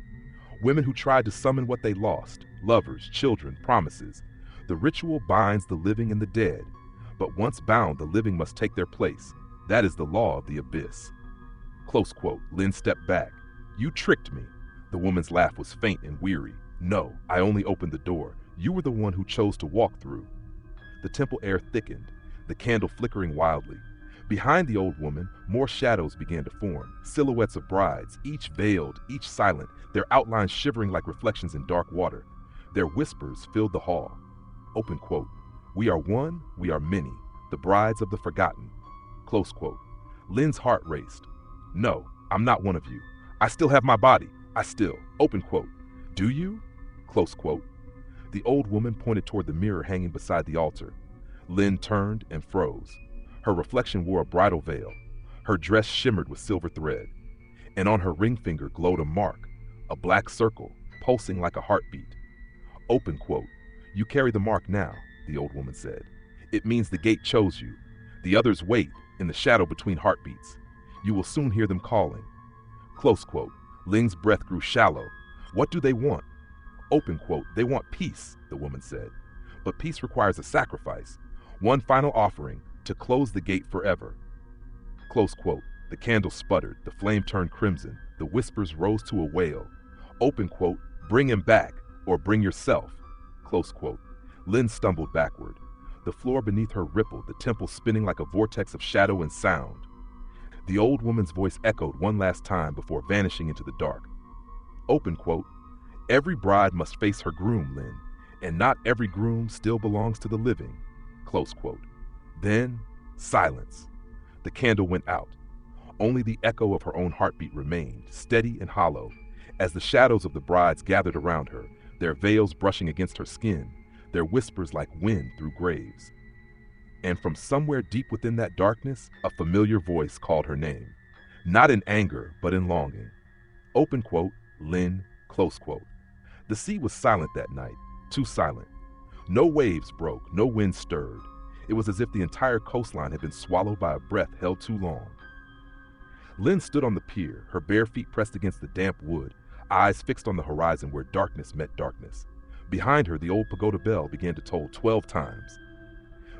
Women who tried to summon what they lost, lovers, children, promises. The ritual binds the living and the dead, but once bound, the living must take their place. That is the law of the abyss. Close quote. Lin stepped back. You tricked me. The woman's laugh was faint and weary. No, I only opened the door. You were the one who chose to walk through. The temple air thickened, the candle flickering wildly. Behind the old woman, more shadows began to form, silhouettes of brides, each veiled, each silent, their outlines shivering like reflections in dark water. Their whispers filled the hall. Open quote. We are one, we are many, the brides of the forgotten. Close quote. Lin's heart raced. No, I'm not one of you. I still have my body. I still. Open quote. Do you? Close quote. The old woman pointed toward the mirror hanging beside the altar. Lin turned and froze. Her reflection wore a bridal veil. Her dress shimmered with silver thread. And on her ring finger glowed a mark, a black circle, pulsing like a heartbeat. Open quote. You carry the mark now, the old woman said. It means the gate chose you. The others wait, in the shadow between heartbeats. You will soon hear them calling. Close quote. Ling's breath grew shallow. What do they want? Open quote. They want peace, the woman said. But peace requires a sacrifice. One final offering, to close the gate forever. Close quote. The candle sputtered, the flame turned crimson, the whispers rose to a wail. Open quote. Bring him back, or bring yourself. Close quote. Lin stumbled backward. The floor beneath her rippled, the temple spinning like a vortex of shadow and sound. The old woman's voice echoed one last time before vanishing into the dark. Open quote. Every bride must face her groom, Lin, and not every groom still belongs to the living. Close quote. Then, silence. The candle went out. Only the echo of her own heartbeat remained, steady and hollow, as the shadows of the brides gathered around her, their veils brushing against her skin, their whispers like wind through graves. And from somewhere deep within that darkness, a familiar voice called her name, not in anger, but in longing. Open quote, Lin, close quote. The sea was silent that night, too silent. No waves broke, no wind stirred. It was as if the entire coastline had been swallowed by a breath held too long. Lin stood on the pier, her bare feet pressed against the damp wood, eyes fixed on the horizon where darkness met darkness. Behind her, the old pagoda bell began to toll 12 times.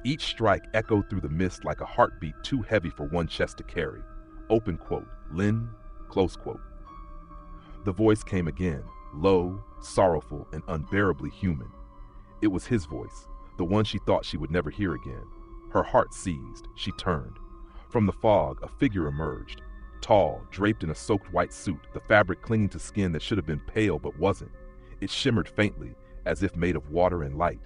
Each strike echoed through the mist like a heartbeat too heavy for one chest to carry. Open quote, Lin, close quote. The voice came again, low, sorrowful, and unbearably human. It was his voice, the one she thought she would never hear again. Her heart seized. She turned. From the fog, a figure emerged. Tall, draped in a soaked white suit, the fabric clinging to skin that should have been pale but wasn't. It shimmered faintly, as if made of water and light.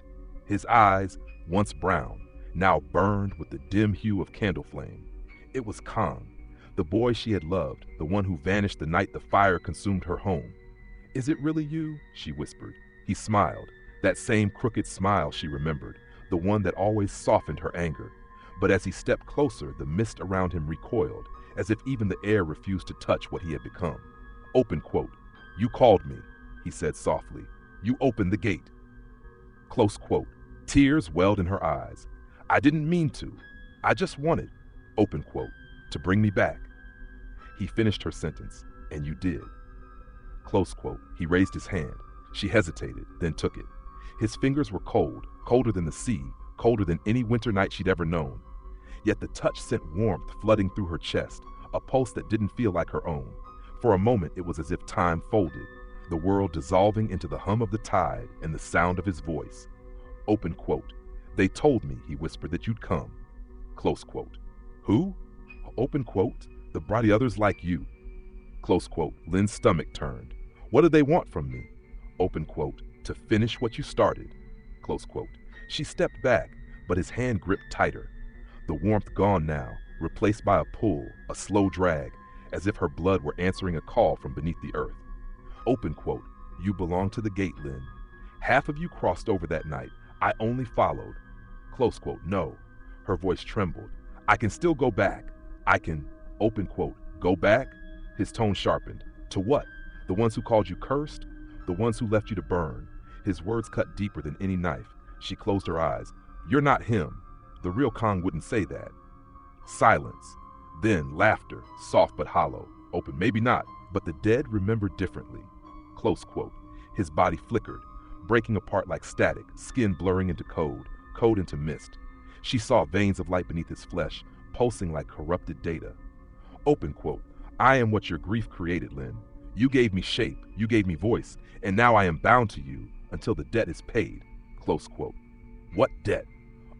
His eyes, once brown, now burned with the dim hue of candle flame. It was Kang, the boy she had loved, the one who vanished the night the fire consumed her home. Is it really you? She whispered. He smiled, that same crooked smile she remembered, the one that always softened her anger. But as he stepped closer, the mist around him recoiled, as if even the air refused to touch what he had become. Open quote. You called me, he said softly. You opened the gate. Close quote. Tears welled in her eyes. I didn't mean to. I just wanted, open quote, to bring me back. He finished her sentence, and you did. Close quote. He raised his hand. She hesitated, then took it. His fingers were cold, colder than the sea, colder than any winter night she'd ever known. Yet the touch sent warmth flooding through her chest, a pulse that didn't feel like her own. For a moment, it was as if time folded, the world dissolving into the hum of the tide and the sound of his voice. Open quote. They told me, he whispered, that you'd come. Close quote. Who? Open quote. The body others like you. Close quote. Lin's stomach turned. What do they want from me? Open quote. To finish what you started. Close quote. She stepped back, but his hand gripped tighter. The warmth gone now, replaced by a pull, a slow drag, as if her blood were answering a call from beneath the earth. Open quote. You belong to the gate, Lin. Half of you crossed over that night. I only followed. Close quote. No. Her voice trembled. I can still go back. I can, open quote, go back? His tone sharpened. To what? The ones who called you cursed? The ones who left you to burn? His words cut deeper than any knife. She closed her eyes. You're not him. The real Kang wouldn't say that. Silence. Then laughter, soft but hollow. Open, maybe not. But the dead remembered differently. Close quote. His body flickered, breaking apart like static, skin blurring into code into mist. She saw veins of light beneath his flesh, pulsing like corrupted data. Open quote. I am what your grief created, Lin. You gave me shape, you gave me voice, and now I am bound to you until the debt is paid. Close quote. What debt?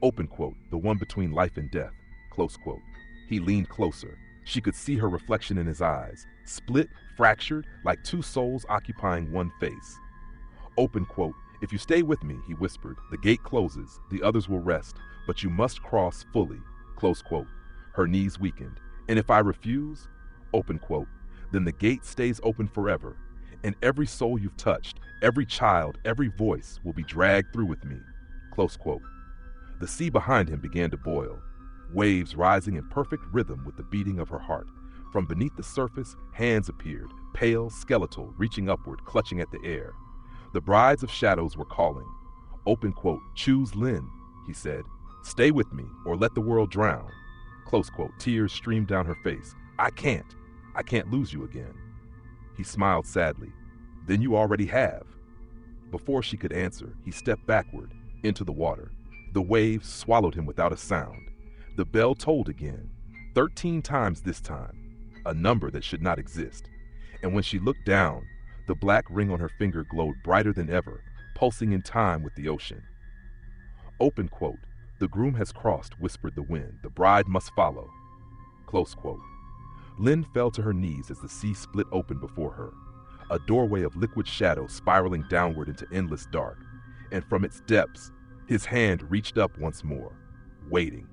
Open quote. The one between life and death. Close quote. He leaned closer. She could see her reflection in his eyes, split, fractured, like two souls occupying one face. Open quote. If you stay with me, he whispered, the gate closes, the others will rest, but you must cross fully. Close quote. Her knees weakened. And if I refuse, open quote, then the gate stays open forever, and every soul you've touched, every child, every voice will be dragged through with me. Close quote. The sea behind him began to boil, waves rising in perfect rhythm with the beating of her heart. From beneath the surface, hands appeared, pale, skeletal, reaching upward, clutching at the air. The brides of shadows were calling. Open quote. Choose Lin, he said. Stay with me, or let the world drown. Close quote. Tears streamed down her face. I can't lose you again. He smiled sadly. Then you already have. Before she could answer, he stepped backward into the water. The waves swallowed him without a sound. The bell tolled again, 13 times this time, a number that should not exist. And when she looked down, the black ring on her finger glowed brighter than ever, pulsing in time with the ocean. Open quote. The groom has crossed, whispered the wind. The bride must follow. Close quote. Lin fell to her knees as the sea split open before her, a doorway of liquid shadow spiraling downward into endless dark. And from its depths, his hand reached up once more, waiting.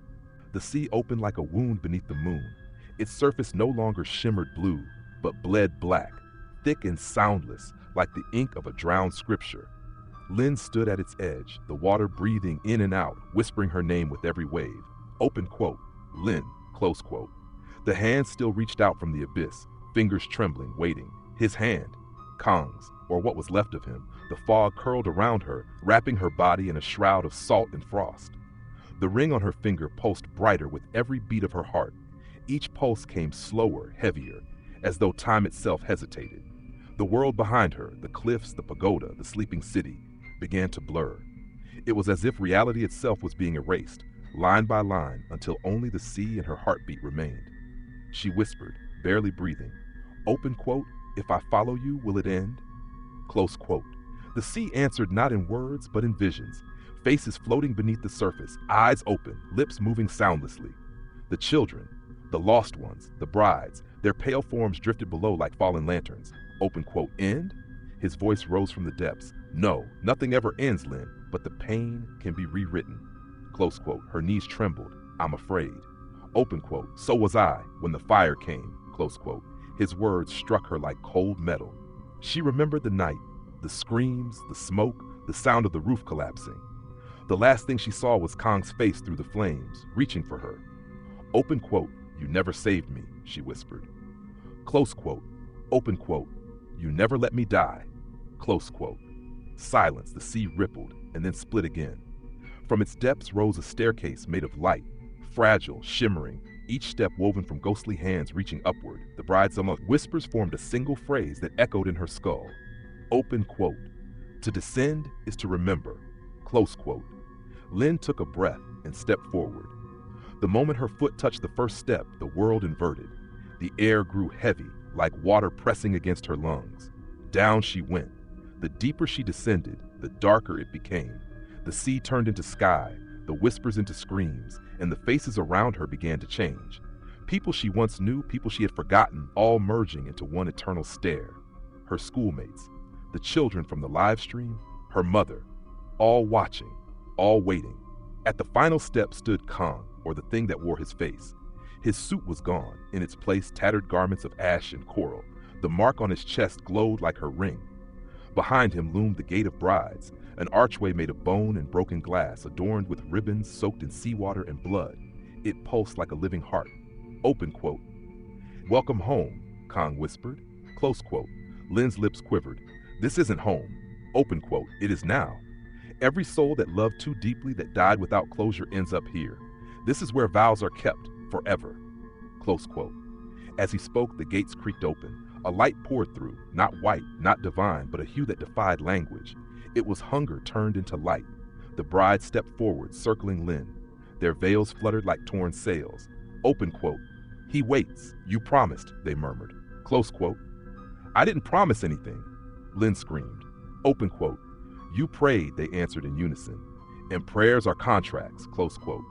The sea opened like a wound beneath the moon. Its surface no longer shimmered blue, but bled black, thick and soundless, like the ink of a drowned scripture. Lin stood at its edge, the water breathing in and out, whispering her name with every wave. Open quote. Lin, close quote. The hand still reached out from the abyss, fingers trembling, waiting. His hand, Kang's, or what was left of him, the fog curled around her, wrapping her body in a shroud of salt and frost. The ring on her finger pulsed brighter with every beat of her heart. Each pulse came slower, heavier, as though time itself hesitated. The world behind her, the cliffs, the pagoda, the sleeping city, began to blur. It was as if reality itself was being erased, line by line, until only the sea and her heartbeat remained. She whispered, barely breathing, open quote, if I follow you, will it end? Close quote. The sea answered not in words, but in visions, faces floating beneath the surface, eyes open, lips moving soundlessly. The children, the lost ones, the brides, their pale forms drifted below like fallen lanterns. Open quote, end? His voice rose from the depths. No, nothing ever ends, Lin, but the pain can be rewritten. Close quote. Her knees trembled. I'm afraid. Open quote. So was I when the fire came. Close quote. His words struck her like cold metal. She remembered the night, the screams, the smoke, the sound of the roof collapsing. The last thing she saw was Kang's face through the flames, reaching for her. Open quote. You never saved me, she whispered. Close quote. Open quote. You never let me die. Close quote. Silence, the sea rippled and then split again. From its depths rose a staircase made of light, fragile, shimmering, each step woven from ghostly hands reaching upward. The bride's whispers formed a single phrase that echoed in her skull. Open quote. To descend is to remember. Close quote. Lin took a breath and stepped forward. The moment her foot touched the first step, the world inverted. The air grew heavy, like water pressing against her lungs. Down she went. The deeper she descended, the darker it became. The sea turned into sky, the whispers into screams, and the faces around her began to change. People she once knew, people she had forgotten, all merging into one eternal stare. Her schoolmates, the children from the live stream, her mother, all watching, all waiting. At the final step stood Kang, or the thing that wore his face. His suit was gone, in its place tattered garments of ash and coral. The mark on his chest glowed like her ring. Behind him loomed the gate of brides, an archway made of bone and broken glass, adorned with ribbons soaked in seawater and blood. It pulsed like a living heart. Open quote. Welcome home, Kang whispered. Close quote. Lin's lips quivered. This isn't home. Open quote. It is now. Every soul that loved too deeply, that died without closure, ends up here. This is where vows are kept forever. Close quote. As he spoke, the gates creaked open. A light poured through, not white, not divine, but a hue that defied language. It was hunger turned into light. The bride stepped forward, circling Linh. Their veils fluttered like torn sails. Open quote. He waits. You promised, they murmured. Close quote. I didn't promise anything, Linh screamed. Open quote. You prayed, they answered in unison. And prayers are contracts, close quote.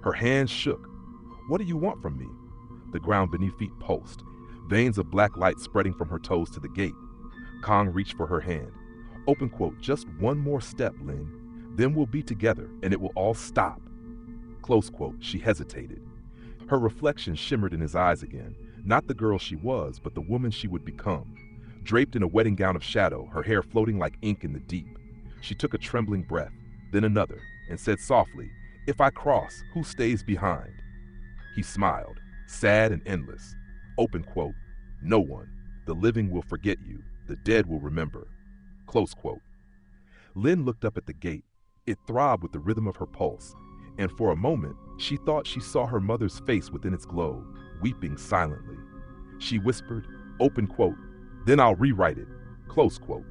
Her hands shook. What do you want from me? The ground beneath feet pulsed, veins of black light spreading from her toes to the gate. Kang reached for her hand. Open quote, just one more step, Linh. Then we'll be together, and it will all stop. Close quote, she hesitated. Her reflection shimmered in his eyes again, not the girl she was, but the woman she would become. Draped in a wedding gown of shadow, her hair floating like ink in the deep. She took a trembling breath, then another, and said softly, If I cross, who stays behind? He smiled, sad and endless. Open quote, no one. The living will forget you. The dead will remember. Close quote. Linh looked up at the gate. It throbbed with the rhythm of her pulse, and for a moment, she thought she saw her mother's face within its glow, weeping silently. She whispered, open quote, then I'll rewrite it, close quote.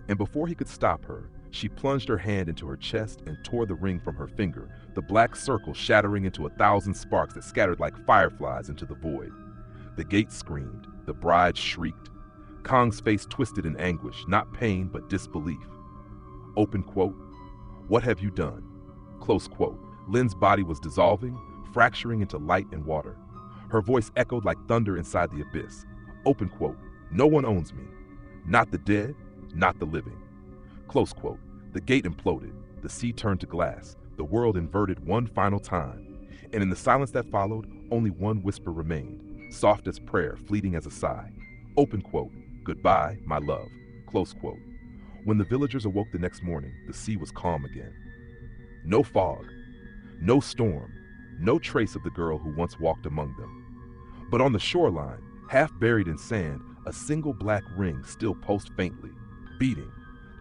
And before he could stop her, she plunged her hand into her chest and tore the ring from her finger, the black circle shattering into 1,000 sparks that scattered like fireflies into the void. The gate screamed, the bride shrieked. Kang's face twisted in anguish, not pain but disbelief. Open quote, what have you done? Close quote. Lin's body was dissolving, fracturing into light and water. Her voice echoed like thunder inside the abyss. Open quote, no one owns me. Not the dead, not the living. Close quote. The gate imploded. The sea turned to glass. The world inverted one final time. And in the silence that followed, only one whisper remained, soft as prayer, fleeting as a sigh. Open quote. Goodbye, my love. Close quote. When the villagers awoke the next morning, the sea was calm again. No fog, no storm, no trace of the girl who once walked among them. But on the shoreline, half buried in sand, a single black ring still pulsed faintly, beating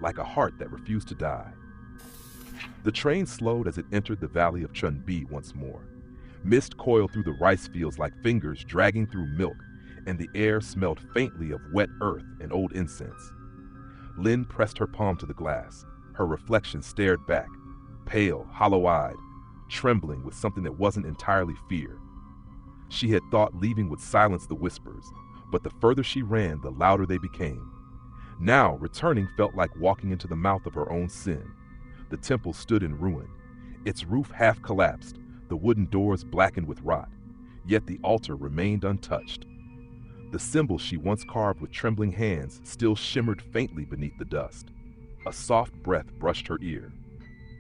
like a heart that refused to die. The train slowed as it entered the valley of Trần Bình once more. Mist coiled through the rice fields like fingers dragging through milk, and the air smelled faintly of wet earth and old incense. Linh pressed her palm to the glass. Her reflection stared back, pale, hollow-eyed, trembling with something that wasn't entirely fear. She had thought leaving would silence the whispers, but the further she ran, the louder they became. Now, returning felt like walking into the mouth of her own sin. The temple stood in ruin. Its roof half collapsed, the wooden doors blackened with rot, yet the altar remained untouched. The symbol she once carved with trembling hands still shimmered faintly beneath the dust. A soft breath brushed her ear.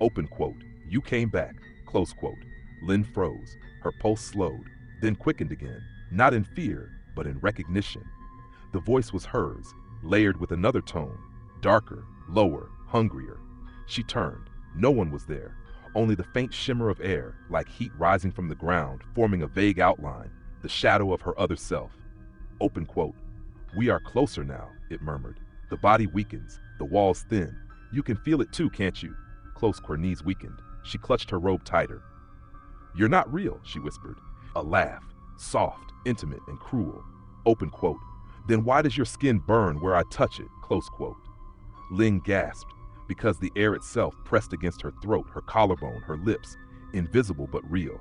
Open quote, you came back, close quote. Linh froze, her pulse slowed, then quickened again, not in fear, but in recognition. The voice was hers, layered with another tone, darker, lower, hungrier. She turned. No one was there, only the faint shimmer of air, like heat rising from the ground, forming a vague outline, the shadow of her other self. Open quote, we are closer now, it murmured. The body weakens, the walls thin. You can feel it too, can't you? Close, her knees weakened. She clutched her robe tighter. You're not real, she whispered. A laugh, soft, intimate, and cruel. Open quote, then why does your skin burn where I touch it? Close quote. Linh gasped, because the air itself pressed against her throat, her collarbone, her lips, invisible but real.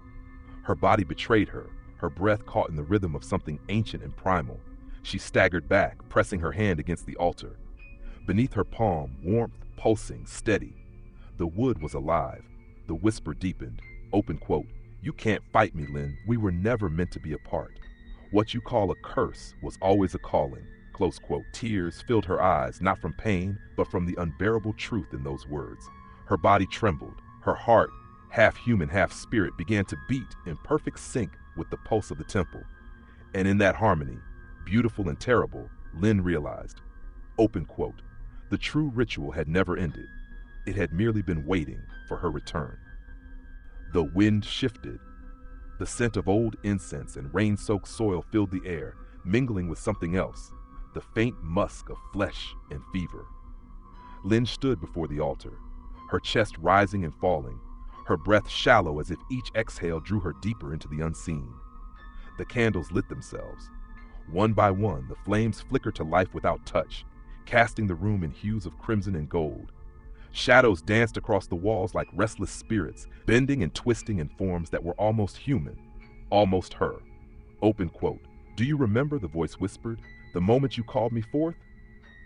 Her body betrayed her, her breath caught in the rhythm of something ancient and primal. She staggered back, pressing her hand against the altar. Beneath her palm, warmth, pulsing, steady. The wood was alive. The whisper deepened. Open quote, you can't fight me, Linh. We were never meant to be apart. What you call a curse was always a calling. Close quote. Tears filled her eyes, not from pain, but from the unbearable truth in those words. Her body trembled. Her heart, half human, half spirit, began to beat in perfect sync with the pulse of the temple. And in that harmony, beautiful and terrible, Linh realized, open quote, the true ritual had never ended. It had merely been waiting for her return. The wind shifted. The scent of old incense and rain-soaked soil filled the air, mingling with something else, the faint musk of flesh and fever. Linh stood before the altar, her chest rising and falling, her breath shallow as if each exhale drew her deeper into the unseen. The candles lit themselves. One by one, the flames flickered to life without touch, casting the room in hues of crimson and gold. Shadows danced across the walls like restless spirits, bending and twisting in forms that were almost human, almost her. Open quote. Do you remember, the voice whispered, the moment you called me forth?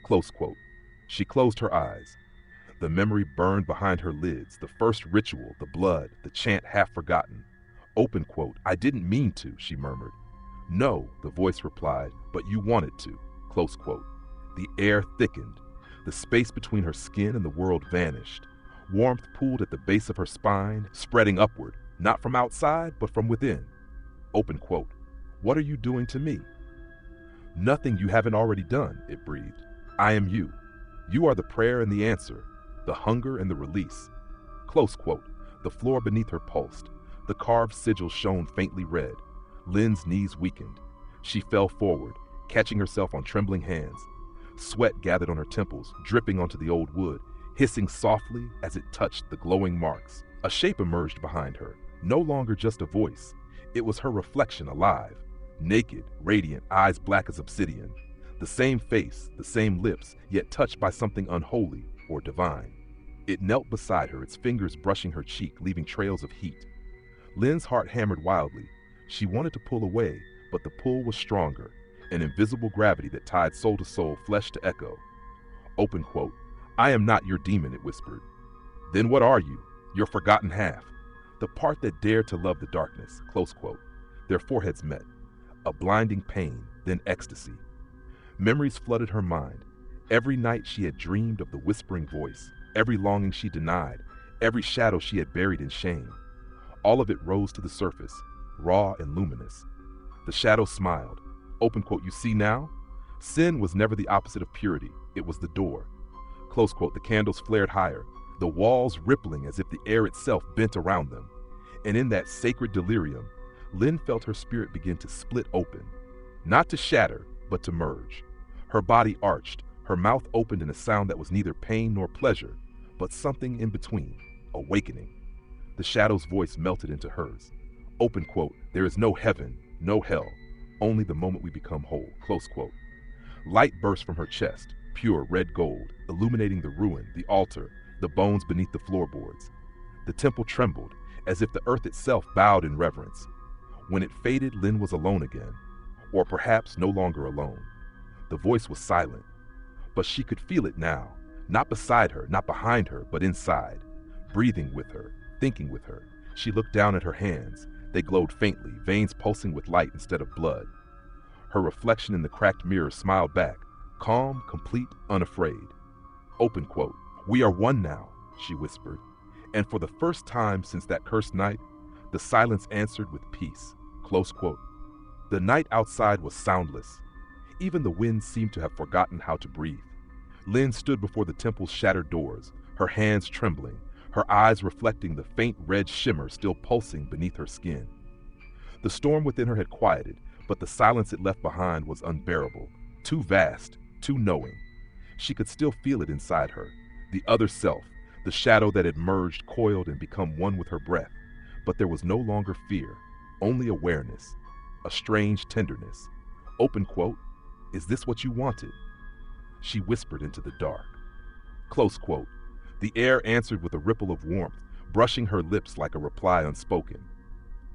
Close quote. She closed her eyes. The memory burned behind her lids, the first ritual, the blood, the chant half forgotten. Open quote. I didn't mean to, she murmured. No, the voice replied, but you wanted to. Close quote. The air thickened. The space between her skin and the world vanished. Warmth pooled at the base of her spine, spreading upward, not from outside, but from within. Open quote. What are you doing to me? Nothing you haven't already done, it breathed. I am you. You are the prayer and the answer, the hunger and the release. Close quote. The floor beneath her pulsed. The carved sigil shone faintly red. Lynn's knees weakened. She fell forward, catching herself on trembling hands. Sweat gathered on her temples, dripping onto the old wood, hissing softly as it touched the glowing marks. A shape emerged behind her, no longer just a voice. It was her reflection alive, naked, radiant, eyes black as obsidian. The same face, the same lips, yet touched by something unholy or divine. It knelt beside her, its fingers brushing her cheek, leaving trails of heat. Lynn's heart hammered wildly. She wanted to pull away, but the pull was stronger, an invisible gravity that tied soul to soul, flesh to echo. Open quote. I am not your demon, it whispered. Then what are you? Your forgotten half. The part that dared to love the darkness, close quote. Their foreheads met. A blinding pain, then ecstasy. Memories flooded her mind. Every night she had dreamed of the whispering voice, every longing she denied, every shadow she had buried in shame. All of it rose to the surface, raw and luminous. The shadow smiled. Open quote. You see now? Sin was never the opposite of purity. It was the door. Close quote. The candles flared higher, the walls rippling as if the air itself bent around them. And in that sacred delirium, Lynn felt her spirit begin to split open, not to shatter, but to merge. Her body arched, her mouth opened in a sound that was neither pain nor pleasure, but something in between, awakening. The shadow's voice melted into hers. Open quote. There is no heaven, no hell, only the moment we become whole. Close quote. Light burst from her chest, pure red gold, illuminating the ruin, the altar, the bones beneath the floorboards. The temple trembled, as if the earth itself bowed in reverence. When it faded, Lynn was alone again, or perhaps no longer alone. The voice was silent, but she could feel it now, not beside her, not behind her, but inside, breathing with her, thinking with her. She looked down at her hands. They glowed faintly, veins pulsing with light instead of blood. Her reflection in the cracked mirror smiled back, calm, complete, unafraid. Open quote. We are one now, she whispered. And for the first time since that cursed night, the silence answered with peace. Close quote. The night outside was soundless. Even the wind seemed to have forgotten how to breathe. Lynn stood before the temple's shattered doors, her hands trembling, her eyes reflecting the faint red shimmer still pulsing beneath her skin. The storm within her had quieted, but the silence it left behind was unbearable, too vast, too knowing. She could still feel it inside her, the other self, the shadow that had merged, coiled, and become one with her breath. But there was no longer fear, only awareness, a strange tenderness. Open quote. Is this what you wanted? She whispered into the dark. Close quote. The air answered with a ripple of warmth, brushing her lips like a reply unspoken.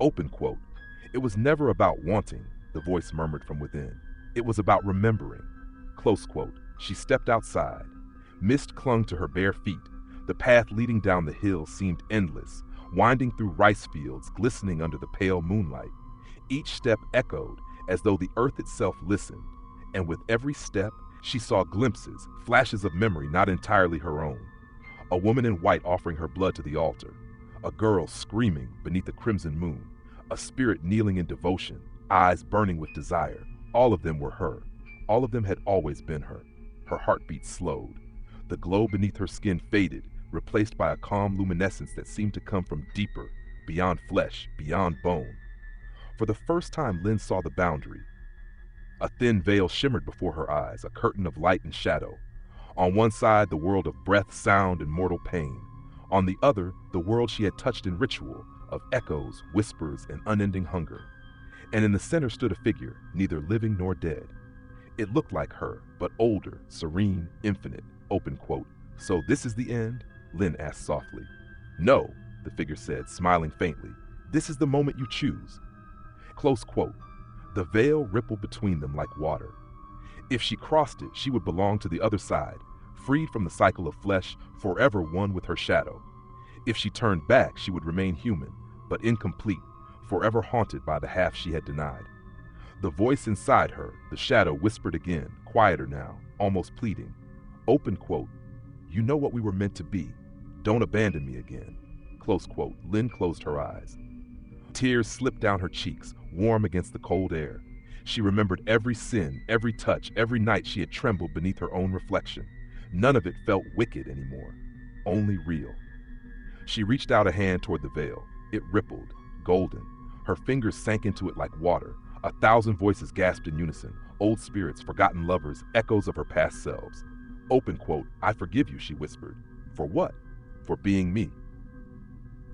Open quote. It was never about wanting, the voice murmured from within. It was about remembering. Close quote. She stepped outside. Mist clung to her bare feet. The path leading down the hill seemed endless, winding through rice fields, glistening under the pale moonlight. Each step echoed as though the earth itself listened, and with every step, she saw glimpses, flashes of memory not entirely her own. A woman in white offering her blood to the altar, a girl screaming beneath the crimson moon, a spirit kneeling in devotion, eyes burning with desire. All of them were her. All of them had always been her. Her heartbeat slowed. The glow beneath her skin faded, replaced by a calm luminescence that seemed to come from deeper, beyond flesh, beyond bone. For the first time, Lynn saw the boundary. A thin veil shimmered before her eyes, a curtain of light and shadow. On one side, the world of breath, sound, and mortal pain. On the other, the world she had touched in ritual, of echoes, whispers, and unending hunger. And in the center stood a figure, neither living nor dead. It looked like her, but older, serene, infinite, open quote. So this is the end? Lin asked softly. No, the figure said, smiling faintly. This is the moment you choose. Close quote. The veil rippled between them like water. If she crossed it, she would belong to the other side, freed from the cycle of flesh, forever one with her shadow. If she turned back, she would remain human, but incomplete, forever haunted by the half she had denied. The voice inside her, the shadow, whispered again, quieter now, almost pleading. Open quote. You know what we were meant to be. Don't abandon me again. Close quote. Lin closed her eyes. Tears slipped down her cheeks, warm against the cold air. She remembered every sin, every touch, every night she had trembled beneath her own reflection. None of it felt wicked anymore, only real. She reached out a hand toward the veil. It rippled, golden. Her fingers sank into it like water. 1,000 voices gasped in unison, old spirits, forgotten lovers, echoes of her past selves. Open quote, I forgive you, she whispered. For what? For being me.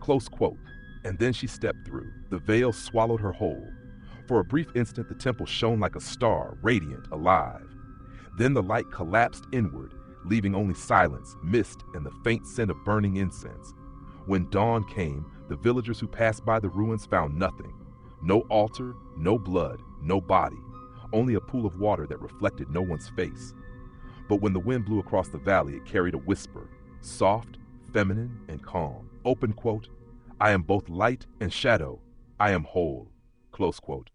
Close quote. And then she stepped through. The veil swallowed her whole. For a brief instant, the temple shone like a star, radiant, alive. Then the light collapsed inward, leaving only silence, mist, and the faint scent of burning incense. When dawn came, the villagers who passed by the ruins found nothing. No altar, no blood, no body, only a pool of water that reflected no one's face. But when the wind blew across the valley, it carried a whisper, soft, feminine, and calm. Open quote, I am both light and shadow. I am whole. Close quote.